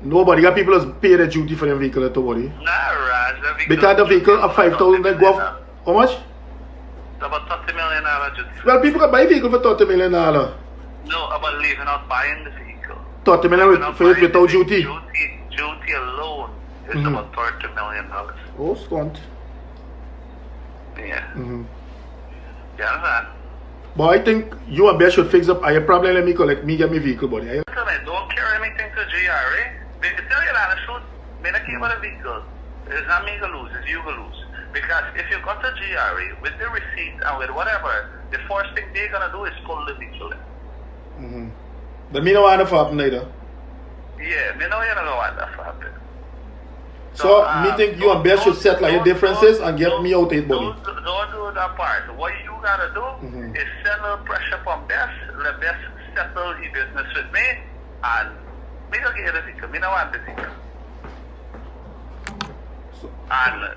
Nobody got people that pay the duty for them vehicle to worry. Nah, Raj, the vehicle. Because the vehicle of 5,000 they go off. How much? It's about $30 million duty free. Well, people can buy vehicle for $30 million. No, about leaving out buying the vehicle. 30 million without duty. Duty alone is about $30 million. Oh, stunt. Yeah. You understand? But I think you and Beth should fix up. I probably let me collect me get me vehicle, buddy. Listen, I don't care anything to GRA. They tell you that the truth. Me not care about the vehicle. It's not me to lose, it's you to lose. Because if you got to GRA with the receipt and with whatever, the first thing they're gonna do is pull the vehicle in. But me no want to happen either. Yeah, me know you don't want that to happen. So me think you and Beth should settle your differences and get me out it, buddy. Don't do that part. What you gotta do is send a pressure from Beth, let Beth settle the business with me, and me don't get the vehicle. Me don't want the vehicle. And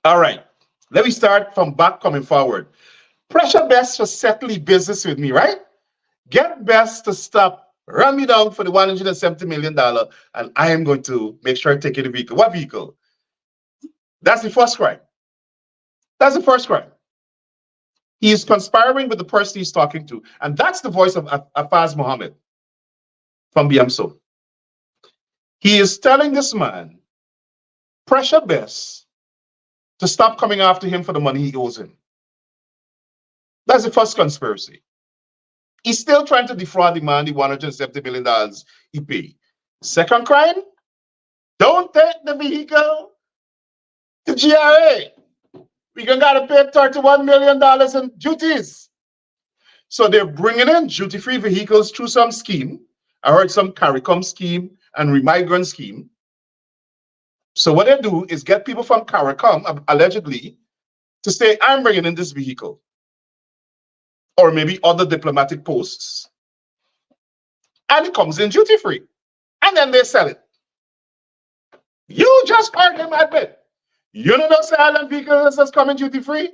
All right. Let me start from back coming forward. Pressure Best to settle the business with me, right? Get Best to stop, run me down for the $170 million, and I am going to make sure I take the vehicle. What vehicle? That's the first crime. That's the first crime. He is conspiring with the person he's talking to, and that's the voice of Afaz Mohammed from BMSO. He is telling this man, pressure Bess to stop coming after him for the money he owes him. That's the first conspiracy. He's still trying to defraud the man the $170 million he paid. Second crime, don't take the vehicle to GRA. We're going to pay $31 million in duties. So they're bringing in duty-free vehicles through some scheme. I heard some CARICOM scheme and remigrant scheme. So what they do is get people from CARICOM, allegedly, to say, I'm bringing in this vehicle. Or maybe other diplomatic posts. And it comes in duty-free. And then they sell it. You just heard him admit. You know those island vehicles that's coming duty-free?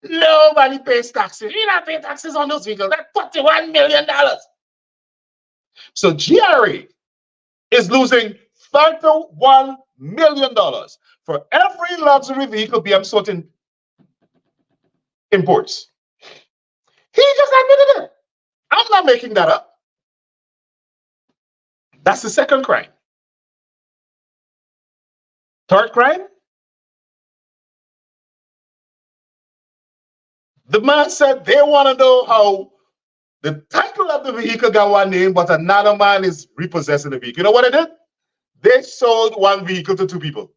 Nobody pays taxes. You don't pay taxes on those vehicles. That's $41 million. So GRA is losing $31 million for every luxury vehicle BM sold in imports. He just admitted it. I'm not making that up. That's the second crime. Third crime, the man said they want to know how the title of the vehicle got one name, but another man is repossessing the vehicle. You know what they did? They sold one vehicle to two people.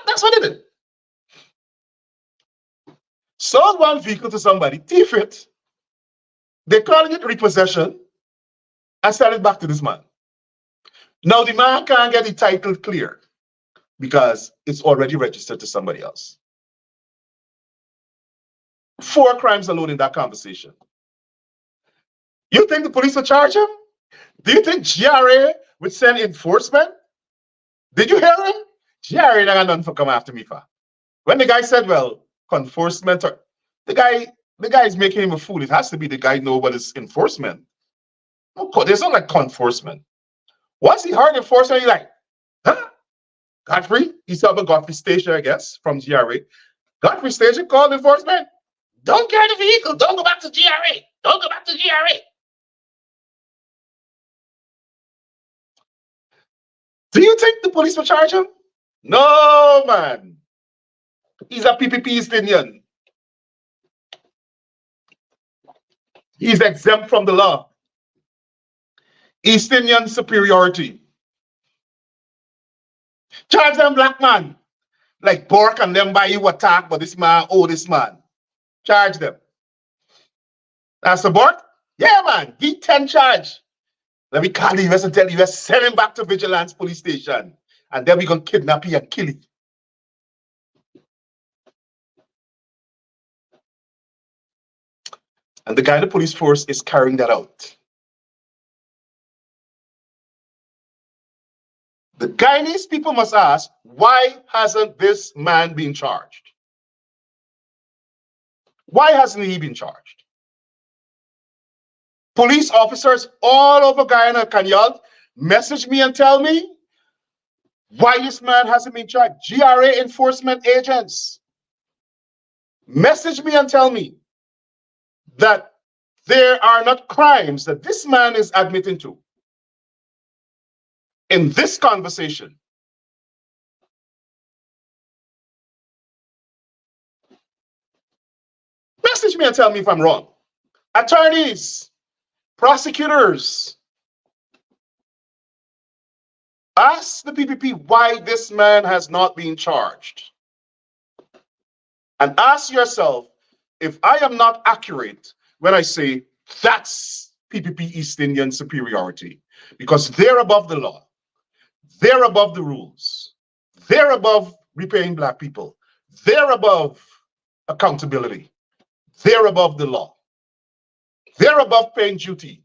That's what they did. Sold one vehicle to somebody, thief it. They're calling it repossession and sell it back to this man. Now the man can't get the title clear because it's already registered to somebody else. 4 crimes alone in that conversation. You think the police will charge him? Do you think GRA would send enforcement? Did you hear him? GRA ain't got nothing for come after me for. When the guy said, well, enforcement, or the guy is making him a fool. It has to be the guy know what is enforcement. No, there's not like enforcement. Once he heard enforcement, he's like, huh? Godfrey? He's up Godfrey Station, I guess, from GRA. Godfrey Station called enforcement. Don't carry the vehicle. Don't go back to GRA. Don't go back to GRA. Do you think the police will charge him? No, man. He's a PPP East Indian. He's exempt from the law. East Indian superiority. Charge them, black man. Like Bork and them buy you attack, but this man, oh, this man. Charge them. That's the Bork? Yeah, man. He 10 charge. Let me call the US and tell the US, send him back to Vigilance Police Station. And then we're going to kidnap you and kill you. And the guy in the police force is carrying that out. The Guyanese people must ask, why hasn't this man been charged? Why hasn't he been charged? Police officers all over Guyana, can y'all message me and tell me why this man hasn't been charged? GRA enforcement agents, message me and tell me that there are not crimes that this man is admitting to in this conversation. Message me and tell me if I'm wrong. Attorneys, prosecutors, ask the PPP why this man has not been charged. And ask yourself if I am not accurate when I say that's PPP East Indian superiority, because they're above the law. They're above the rules. They're above repaying black people. They're above accountability. They're above the law. They're above paying duty.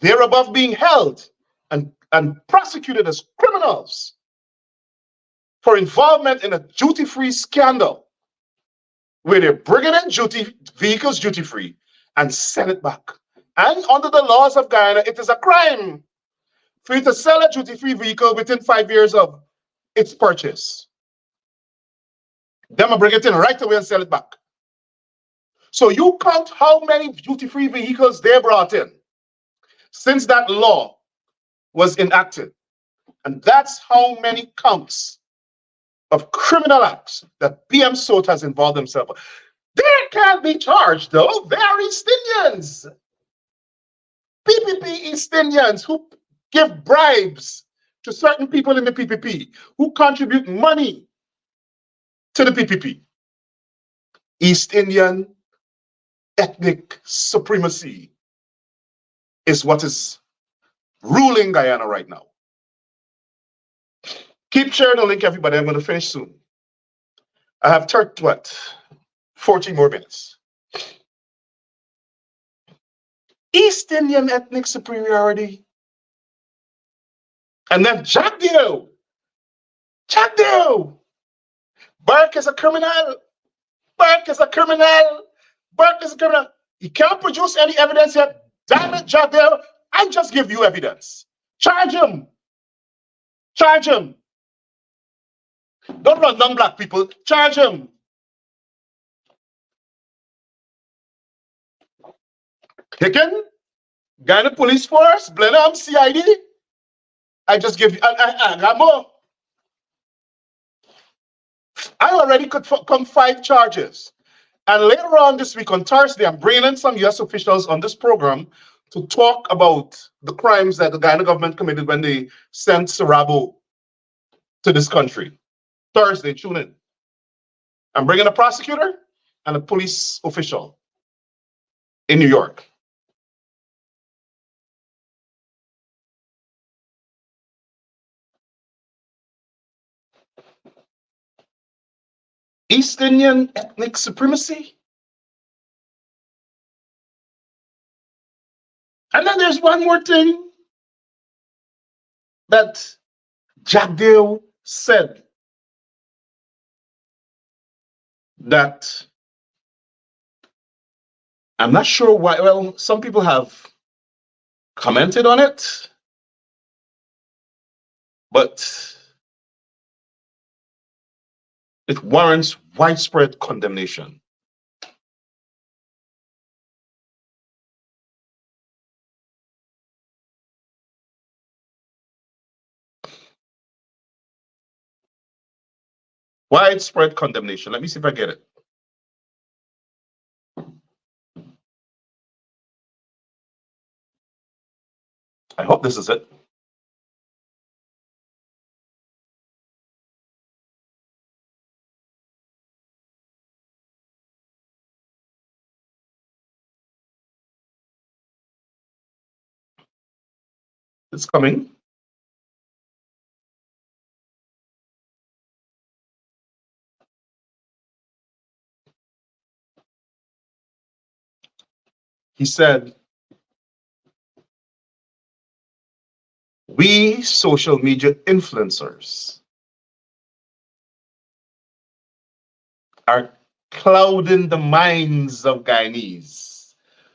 They're above being held and prosecuted as criminals for involvement in a duty-free scandal where they're bringing in vehicles duty-free and sell it back. And under the laws of Guyana, it is a crime for you to sell a duty-free vehicle within 5 years of its purchase. Then I bring it in right away and sell it back. So you count how many duty-free vehicles they brought in since that law was enacted. And that's how many counts of criminal acts that PM Sot has involved himself. They can't be charged, though. They are East Indians. PPP East Indians who give bribes to certain people in the PPP, who contribute money to the PPP. East Indian ethnic supremacy is what is ruling Guyana right now. Keep sharing the link, everybody. I'm going to finish soon. I have 14 more minutes. East Indian ethnic superiority. And then Jagdeo. Burke is a criminal. Burke is a criminal. He can't produce any evidence yet. Damn it, Jagdeo. I just give you evidence. Charge him. Don't run non-black people. Charge him. Hicken, Guyana Police Force, Blenheim CID. I just give you, I got more. I already could come 5 charges. And later on this week on Thursday, I'm bringing in some US officials on this program to talk about the crimes that the Guyana government committed when they sent Sarabo to this country. Thursday, tune in. I'm bringing a prosecutor and a police official in New York. East Indian ethnic supremacy. And then there's one more thing that Jagdeo said, that I'm not sure why. Well, some people have commented on it, but it warrants widespread condemnation. Widespread condemnation. Let me see if I get it. I hope this is it. It's coming. He said, we social media influencers are clouding the minds of Guyanese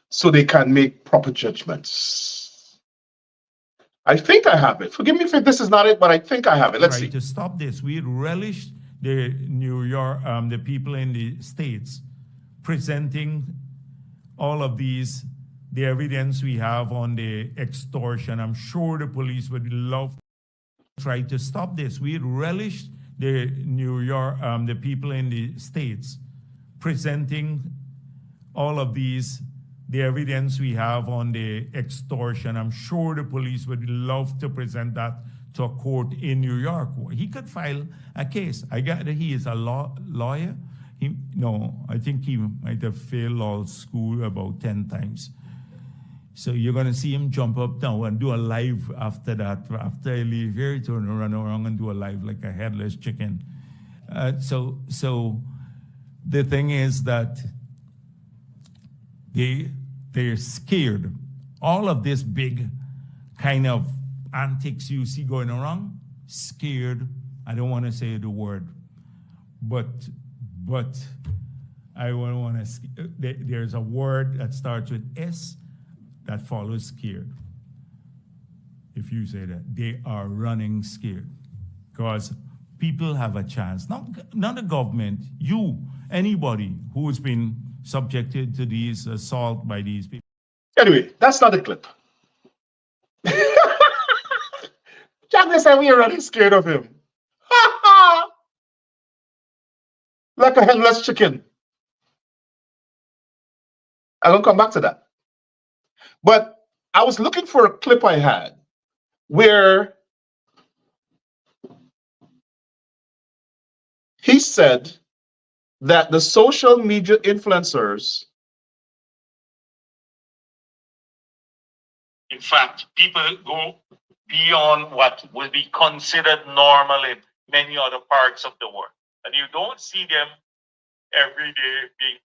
so they can make proper judgments. I think I have it. Forgive me if this is not it, but I think I have it. Let's see. To stop this, we relish the New York, the people in the States presenting all of these, the evidence we have on the extortion. I'm sure the police would love to try to stop this. We relish the New York, the people in the States presenting all of these, the evidence we have on the extortion. I'm sure the police would love to present that to a court in New York. He could file a case. I got that he is a lawyer. I think he might have failed law school about 10 times. So you're going to see him jump up now and do a live after that. After I leave here, he's going to run around and do a live like a headless chicken. So the thing is that they're scared. All of this big kind of antics you see going around, scared. I don't want to say the word, but I want to. There's a word that starts with S that follows scared. If you say that, they are running scared because people have a chance. Not the government. Anybody who's been subjected to these assault by these people. Anyway, that's not the clip. Jack said we are really scared of him. Ha ha! Like a headless chicken. I'm gonna come back to that. But I was looking for a clip I had where he said that the social media influencers, in fact, people go beyond what will be considered normal in many other parts of the world. And you don't see them every day being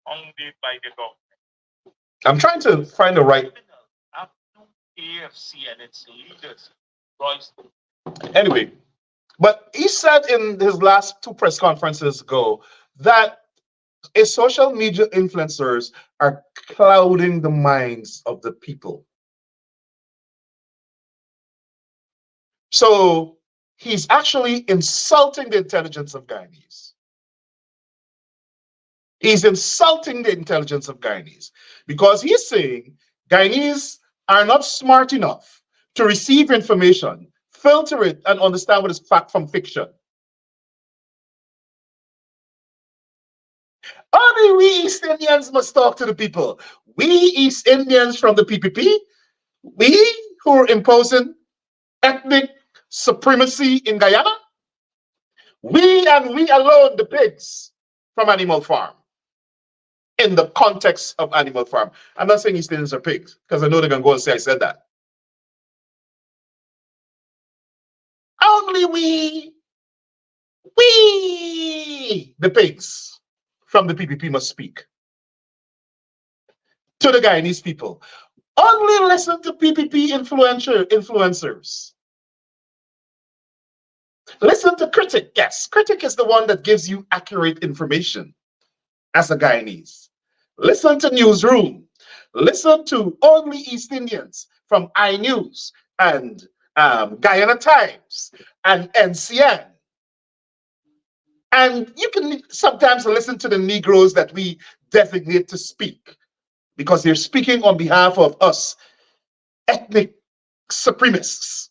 hounded by the government. I'm trying to find the right. Up to AFC and its leaders. Royce. Anyway, but he said in his last two press conferences ago that social media influencers are clouding the minds of the people. So he's actually insulting the intelligence of Guyanese. He's insulting the intelligence of Guyanese because he's saying Guyanese are not smart enough to receive information, filter it, and understand what is fact from fiction. Only we East Indians must talk to the people. We East Indians from the PPP, we who are imposing ethnic supremacy in Guyana, we and we alone, the pigs from Animal Farm. In the context of Animal Farm. I'm not saying East Indians are pigs, because I know they're going to go and say I said that. Only we, the pigs from the PPP must speak to the Guyanese people. Only listen to PPP influencers. Listen to Critic. Yes, Critic is the one that gives you accurate information as a Guyanese. Listen to Newsroom. Listen to Only East Indians from iNews and Guyana Times and NCN. And you can sometimes listen to the Negroes that we designate to speak because they're speaking on behalf of us, ethnic supremacists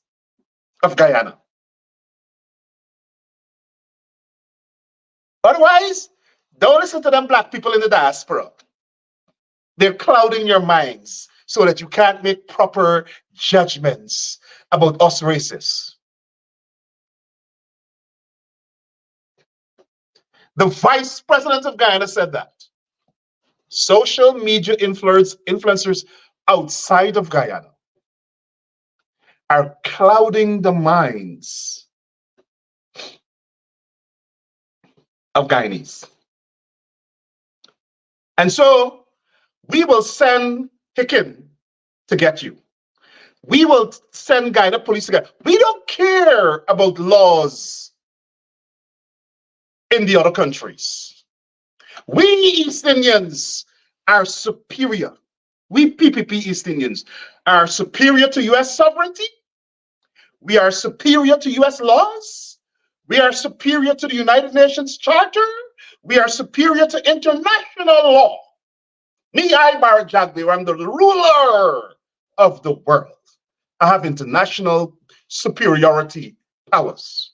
of Guyana. Otherwise, don't listen to them black people in the diaspora. They're clouding your minds so that you can't make proper judgments about us racists. The vice president of Guyana said that. Social media influencers outside of Guyana are clouding the minds of Guyanese. And so we will send Hicken to get you. We will send Guyana police to get you. We don't care about laws in the other countries. We East Indians are superior. We PPP East Indians are superior to US sovereignty. We are superior to US laws. We are superior to the United Nations Charter. We are superior to international law. Me, I, Barrett Jagbe, I'm the ruler of the world. I have international superiority powers.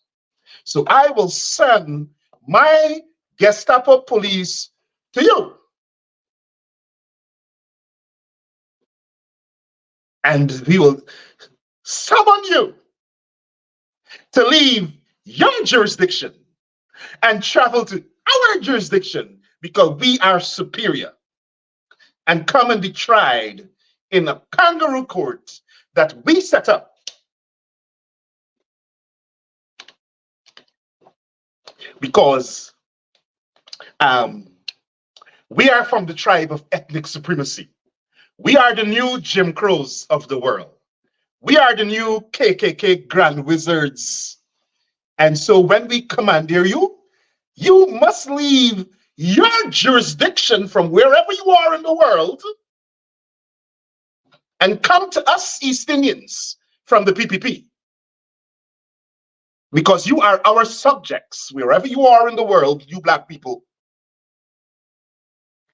So I will send my Gestapo police to you. And we will summon you to leave your jurisdiction and travel to our jurisdiction because we are superior and come and be tried in a kangaroo court that we set up. Because we are from the tribe of ethnic supremacy. We are the new Jim Crows of the world. We are the new KKK grand wizards. And so when we commandeer you, you must leave your jurisdiction from wherever you are in the world and come to us East Indians from the PPP. Because you are our subjects, wherever you are in the world, you black people.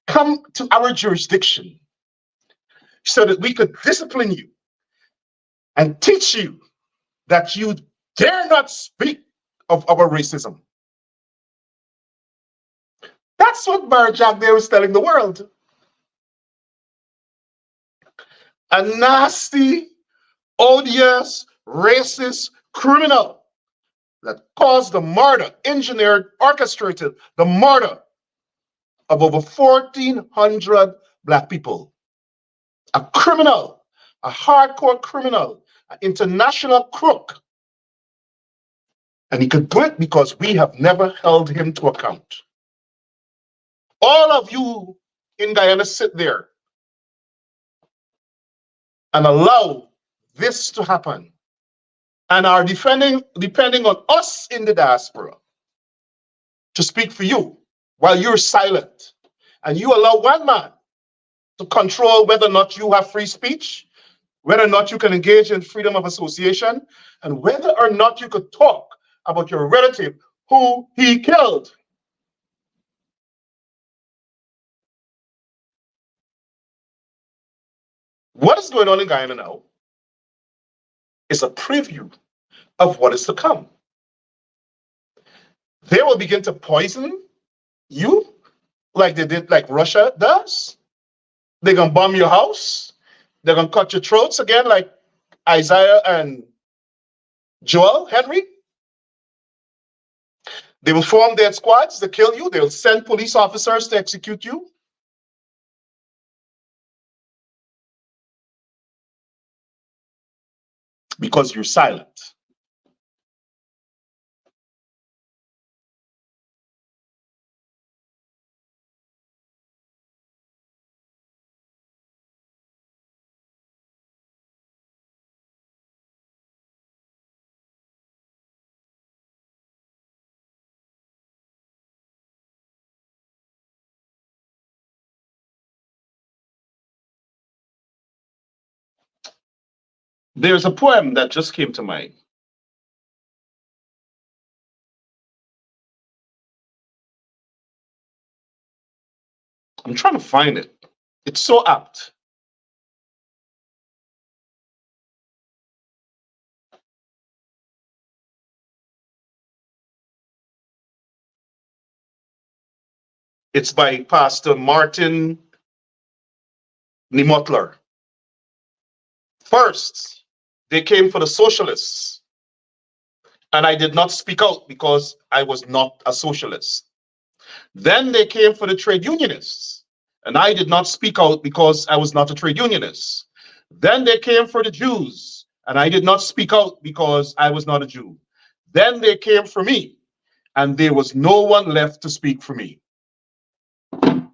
Come to our jurisdiction so that we could discipline you and teach you that you dare not speak of our racism. That's what Barjack there was telling the world. A nasty, odious, racist criminal that caused the murder, engineered, orchestrated the murder of over 1,400 Black people. A criminal, a hardcore criminal, an international crook. And he could do it because we have never held him to account. All of you in Guyana sit there and allow this to happen and are depending on us in the diaspora to speak for you while you're silent. And you allow one man to control whether or not you have free speech, whether or not you can engage in freedom of association, and whether or not you could talk about your relative who he killed. What is going on in Guyana now is a preview of what is to come. They will begin to poison you like they did, like Russia does. They're going to bomb your house. They're going to cut your throats again like Isaiah and Joel Henry. They will form their squads to kill you. They'll send police officers to execute you. Because you're silent. There's a poem that just came to mind. I'm trying to find it. It's so apt. It's by Pastor Martin Nimotler. First, they came for the socialists, and I did not speak out because I was not a socialist. Then they came for the trade unionists, and I did not speak out because I was not a trade unionist. Then they came for the Jews, and I did not speak out because I was not a Jew. Then they came for me, and there was no one left to speak for me.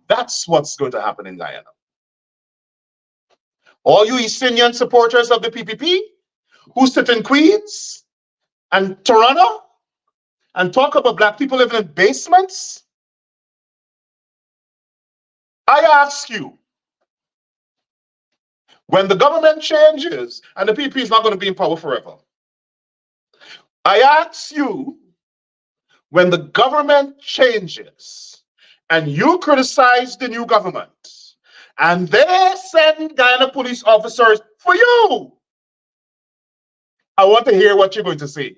That's what's going to happen in Guyana. All you East Indian supporters of the PPP who sit in Queens and Toronto and talk about Black people living in basements, I ask you, when the government changes and the PPP is not going to be in power forever, I ask you, when the government changes and you criticize the new government and they send Guyana police officers for you, I want to hear what you're going to say.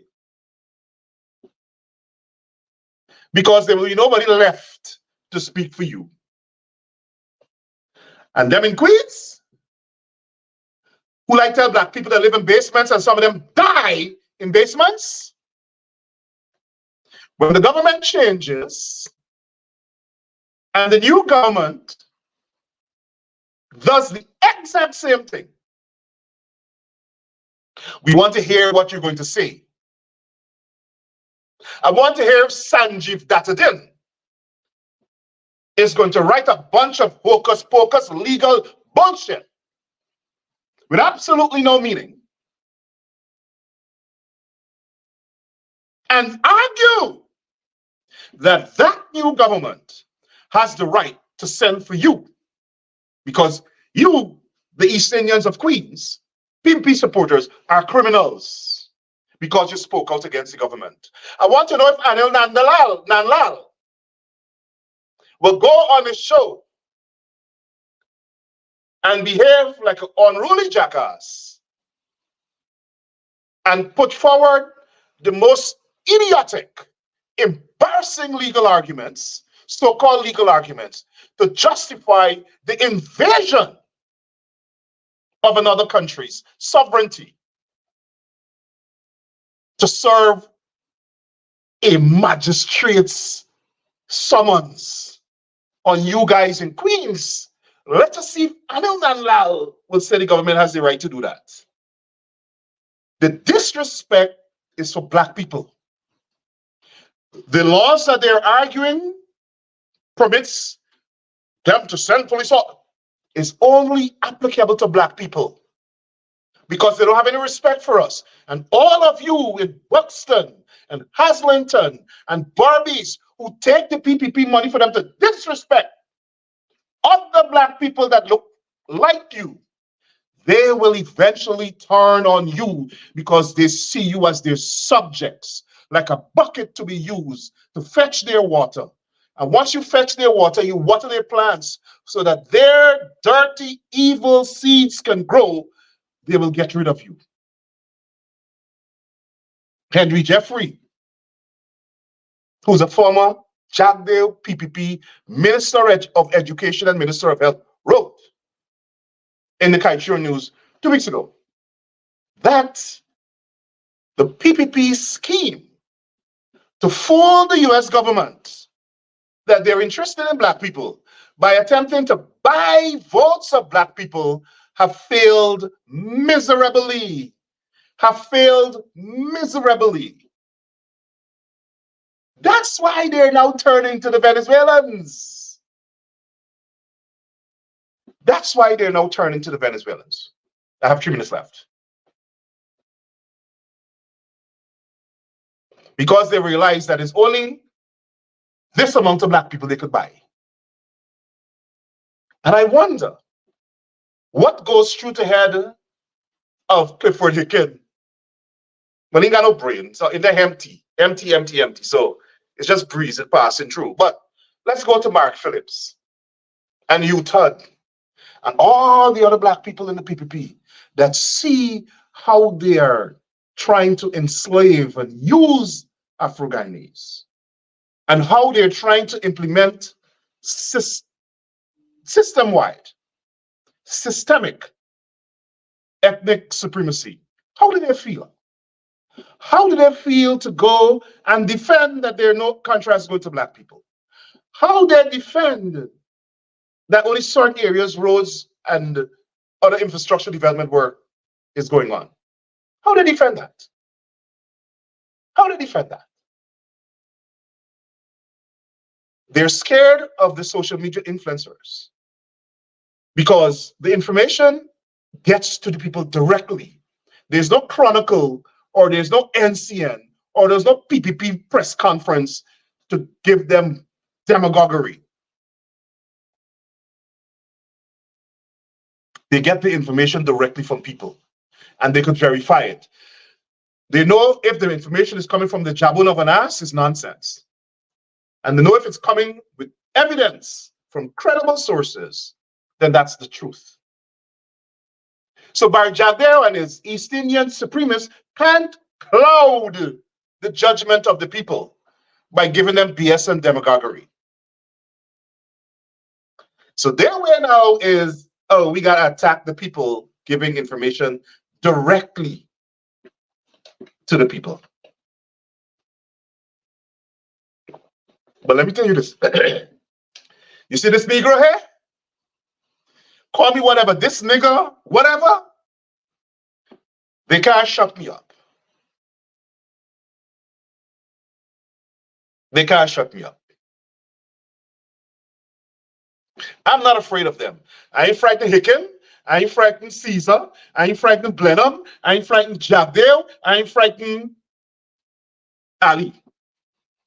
Because there will be nobody left to speak for you. And them in Queens, who like tell Black people that live in basements and some of them die in basements, when the government changes and the new government does the exact same thing, we want to hear what you're going to say. I want to hear if Sanjeev Dattadin is going to write a bunch of hocus pocus legal bullshit with absolutely no meaning and argue that that new government has the right to send for you because you, the East Indians of Queens, PPP supporters, are criminals because you spoke out against the government. I want to know if Anil Nanlal will go on his show and behave like an unruly jackass and put forward the most idiotic, embarrassing legal arguments, so-called legal arguments, to justify the invasion of another country's sovereignty to serve a magistrate's summons on you guys in Queens. Let us see if Anil and Lal will say the government has the right to do that. The disrespect is for Black people. The laws that they're arguing permits them to send police out is only applicable to Black people because they don't have any respect for us. And all of you in Buxton and Haslington and Barbies who take the PPP money for them to disrespect other Black people that look like you, they will eventually turn on you because they see you as their subjects, like a bucket to be used to fetch their water. And once you fetch their water, you water their plants so that their dirty, evil seeds can grow. They will get rid of you. Henry Jeffrey, who's a former Jagdale PPP Minister of Education and Minister of Health, wrote in the Kaichur News 2 weeks ago that the PPP scheme to fool the US government that they're interested in Black people by attempting to buy votes of Black people have failed miserably. Have failed miserably. That's why they're now turning to the Venezuelans. That's why they're now turning to the Venezuelans. I have 3 minutes left. Because they realize that it's only this amount of Black people they could buy. And I wonder what goes through the head of Clifford Hicken when he got no brain. So in the empty. So it's just breeze it passing through. But let's go to Mark Phillips and Hugh Tudd and all the other Black people in the PPP that see how they are trying to enslave and use Afro-Guyanese and how they're trying to implement system-wide, systemic ethnic supremacy. How do they feel? How do they feel to go and defend that there are no contracts going to Black people? How they defend that only certain areas, roads, and other infrastructure development work is going on? How do they defend that? How do they defend that? They're scared of the social media influencers because the information gets to the people directly. There's no Chronicle or there's no NCN or there's no PPP press conference to give them demagoguery. They get the information directly from people and they could verify it. They know if the information is coming from the jabun of an ass, it's nonsense. And they know if it's coming with evidence from credible sources, then that's the truth. So Barry Jagdale and his East Indian supremacists can't cloud the judgment of the people by giving them BS and demagoguery. So their way now is, oh, we got to attack the people giving information directly to the people. But let me tell you this. You see this Negro here? Call me whatever, this nigger, whatever. They can't shut me up. They can't shut me up. I'm not afraid of them. I ain't frightened Hicken. I ain't frightened Caesar. I ain't frightened Blenheim. I ain't frightened Jagdale. I ain't frightened Ali.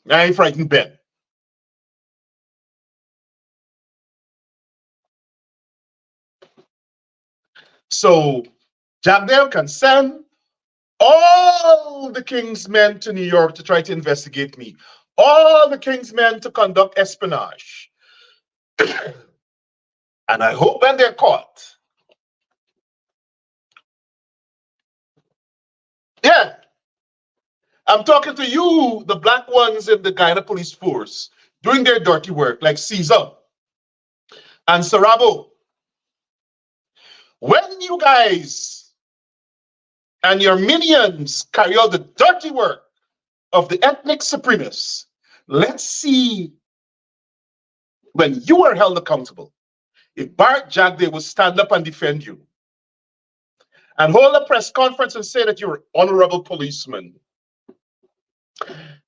I ain't frightened Ben. So Jagdale can send all the king's men to New York to try to investigate me. All the king's men to conduct espionage. And I hope when they're caught, Yeah, I'm talking to you, the black ones in the Guyana police force, doing their dirty work, like Caesar and Sarabo. When you guys and your minions carry out the dirty work of the ethnic supremacists, let's see when you are held accountable. If Bart Jagde will stand up and defend you and hold a press conference and say that you're an honorable policeman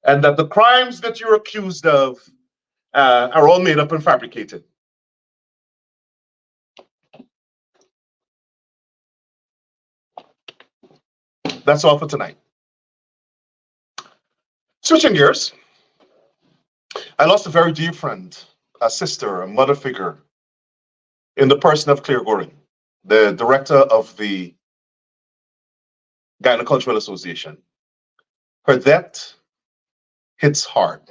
and that the crimes that you're accused of are all made up and fabricated. That's all for tonight. Switching gears, I lost a very dear friend, a sister, a mother figure, in the person of Claire Goring, the director of the Guyana Cultural Association. Her death hits hard.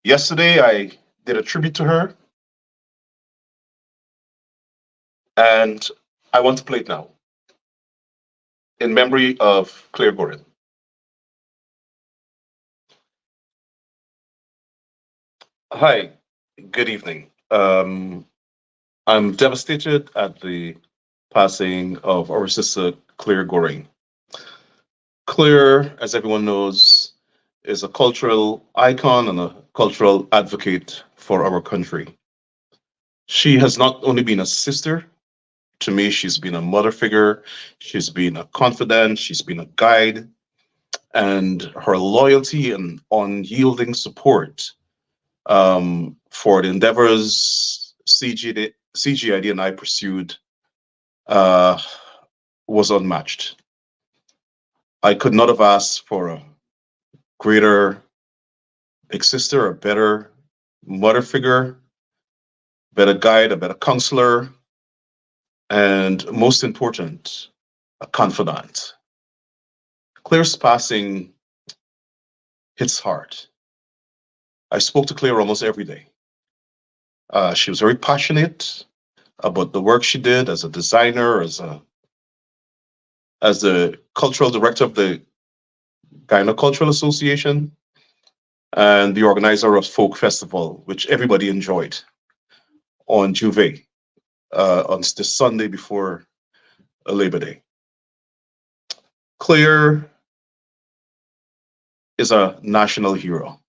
Yesterday, I did a tribute to her, and I want to play it now in memory of Claire Goring. Hi, good evening. I'm devastated at the passing of our sister Claire Goring. Claire, as everyone knows, is a cultural icon and a cultural advocate for our country. She has not only been a sister to me, she's been a mother figure, she's been a confidant, she's been a guide, and her loyalty and unyielding support for the endeavors CGID and I pursued was unmatched. I could not have asked for a greater big sister, a better mother figure, better guide, a better counselor, and most important, a confidant. Claire's passing hits hard. I spoke to Claire almost every day. She was very passionate about the work she did as a designer, as the cultural director of the Guyana Cultural Association, and the organizer of Folk Festival, which everybody enjoyed on Juve on the Sunday before Labor Day. Claire is a national hero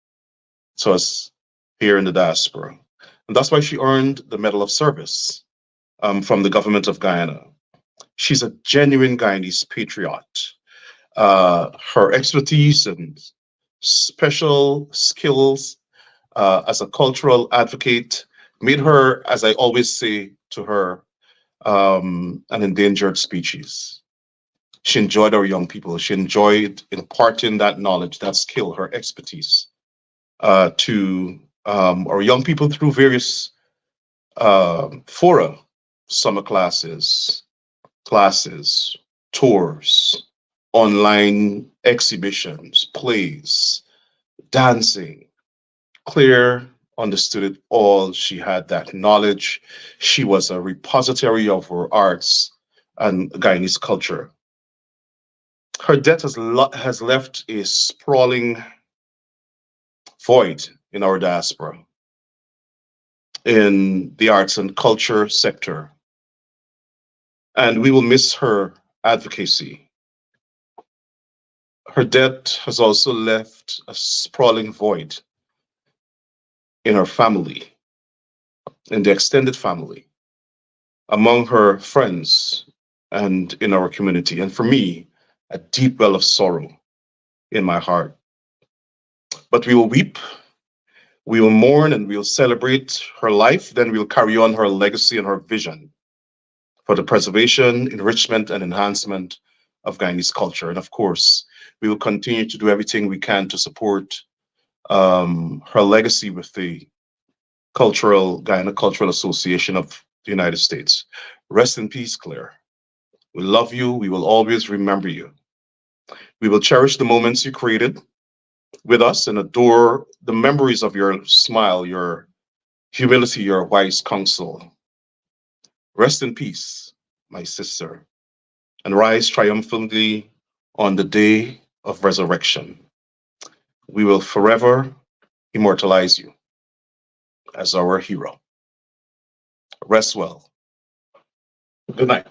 to us here in the diaspora. And that's why she earned the Medal of Service from the government of Guyana. She's a genuine Guyanese patriot. Her expertise and special skills as a cultural advocate made her, as I always say to her, an endangered species. She enjoyed our young people. She enjoyed imparting that knowledge, that skill, her expertise to our young people through various fora, summer classes, tours, online exhibitions, plays, dancing. Claire understood it all. She had that knowledge. She was a repository of her arts and Guyanese culture. Her death has left a sprawling void in our diaspora, in the arts and culture sector. And we will miss her advocacy. Her death has also left a sprawling void in her family, in the extended family, among her friends, and in our community. And for me, a deep well of sorrow in my heart. But we will weep, we will mourn, and we'll celebrate her life. Then we'll carry on her legacy and her vision for the preservation, enrichment, and enhancement of Guyanese culture. And of course, we will continue to do everything we can to support her legacy with the Guyana Cultural Association of the United States. Rest in peace, Claire. We love you. We will always remember you. We will cherish the moments you created with us and adore the memories of your smile, your humility, your wise counsel. Rest in peace, my sister, and rise triumphantly on the day of resurrection. We will forever immortalize you as our hero. Rest well. Good night.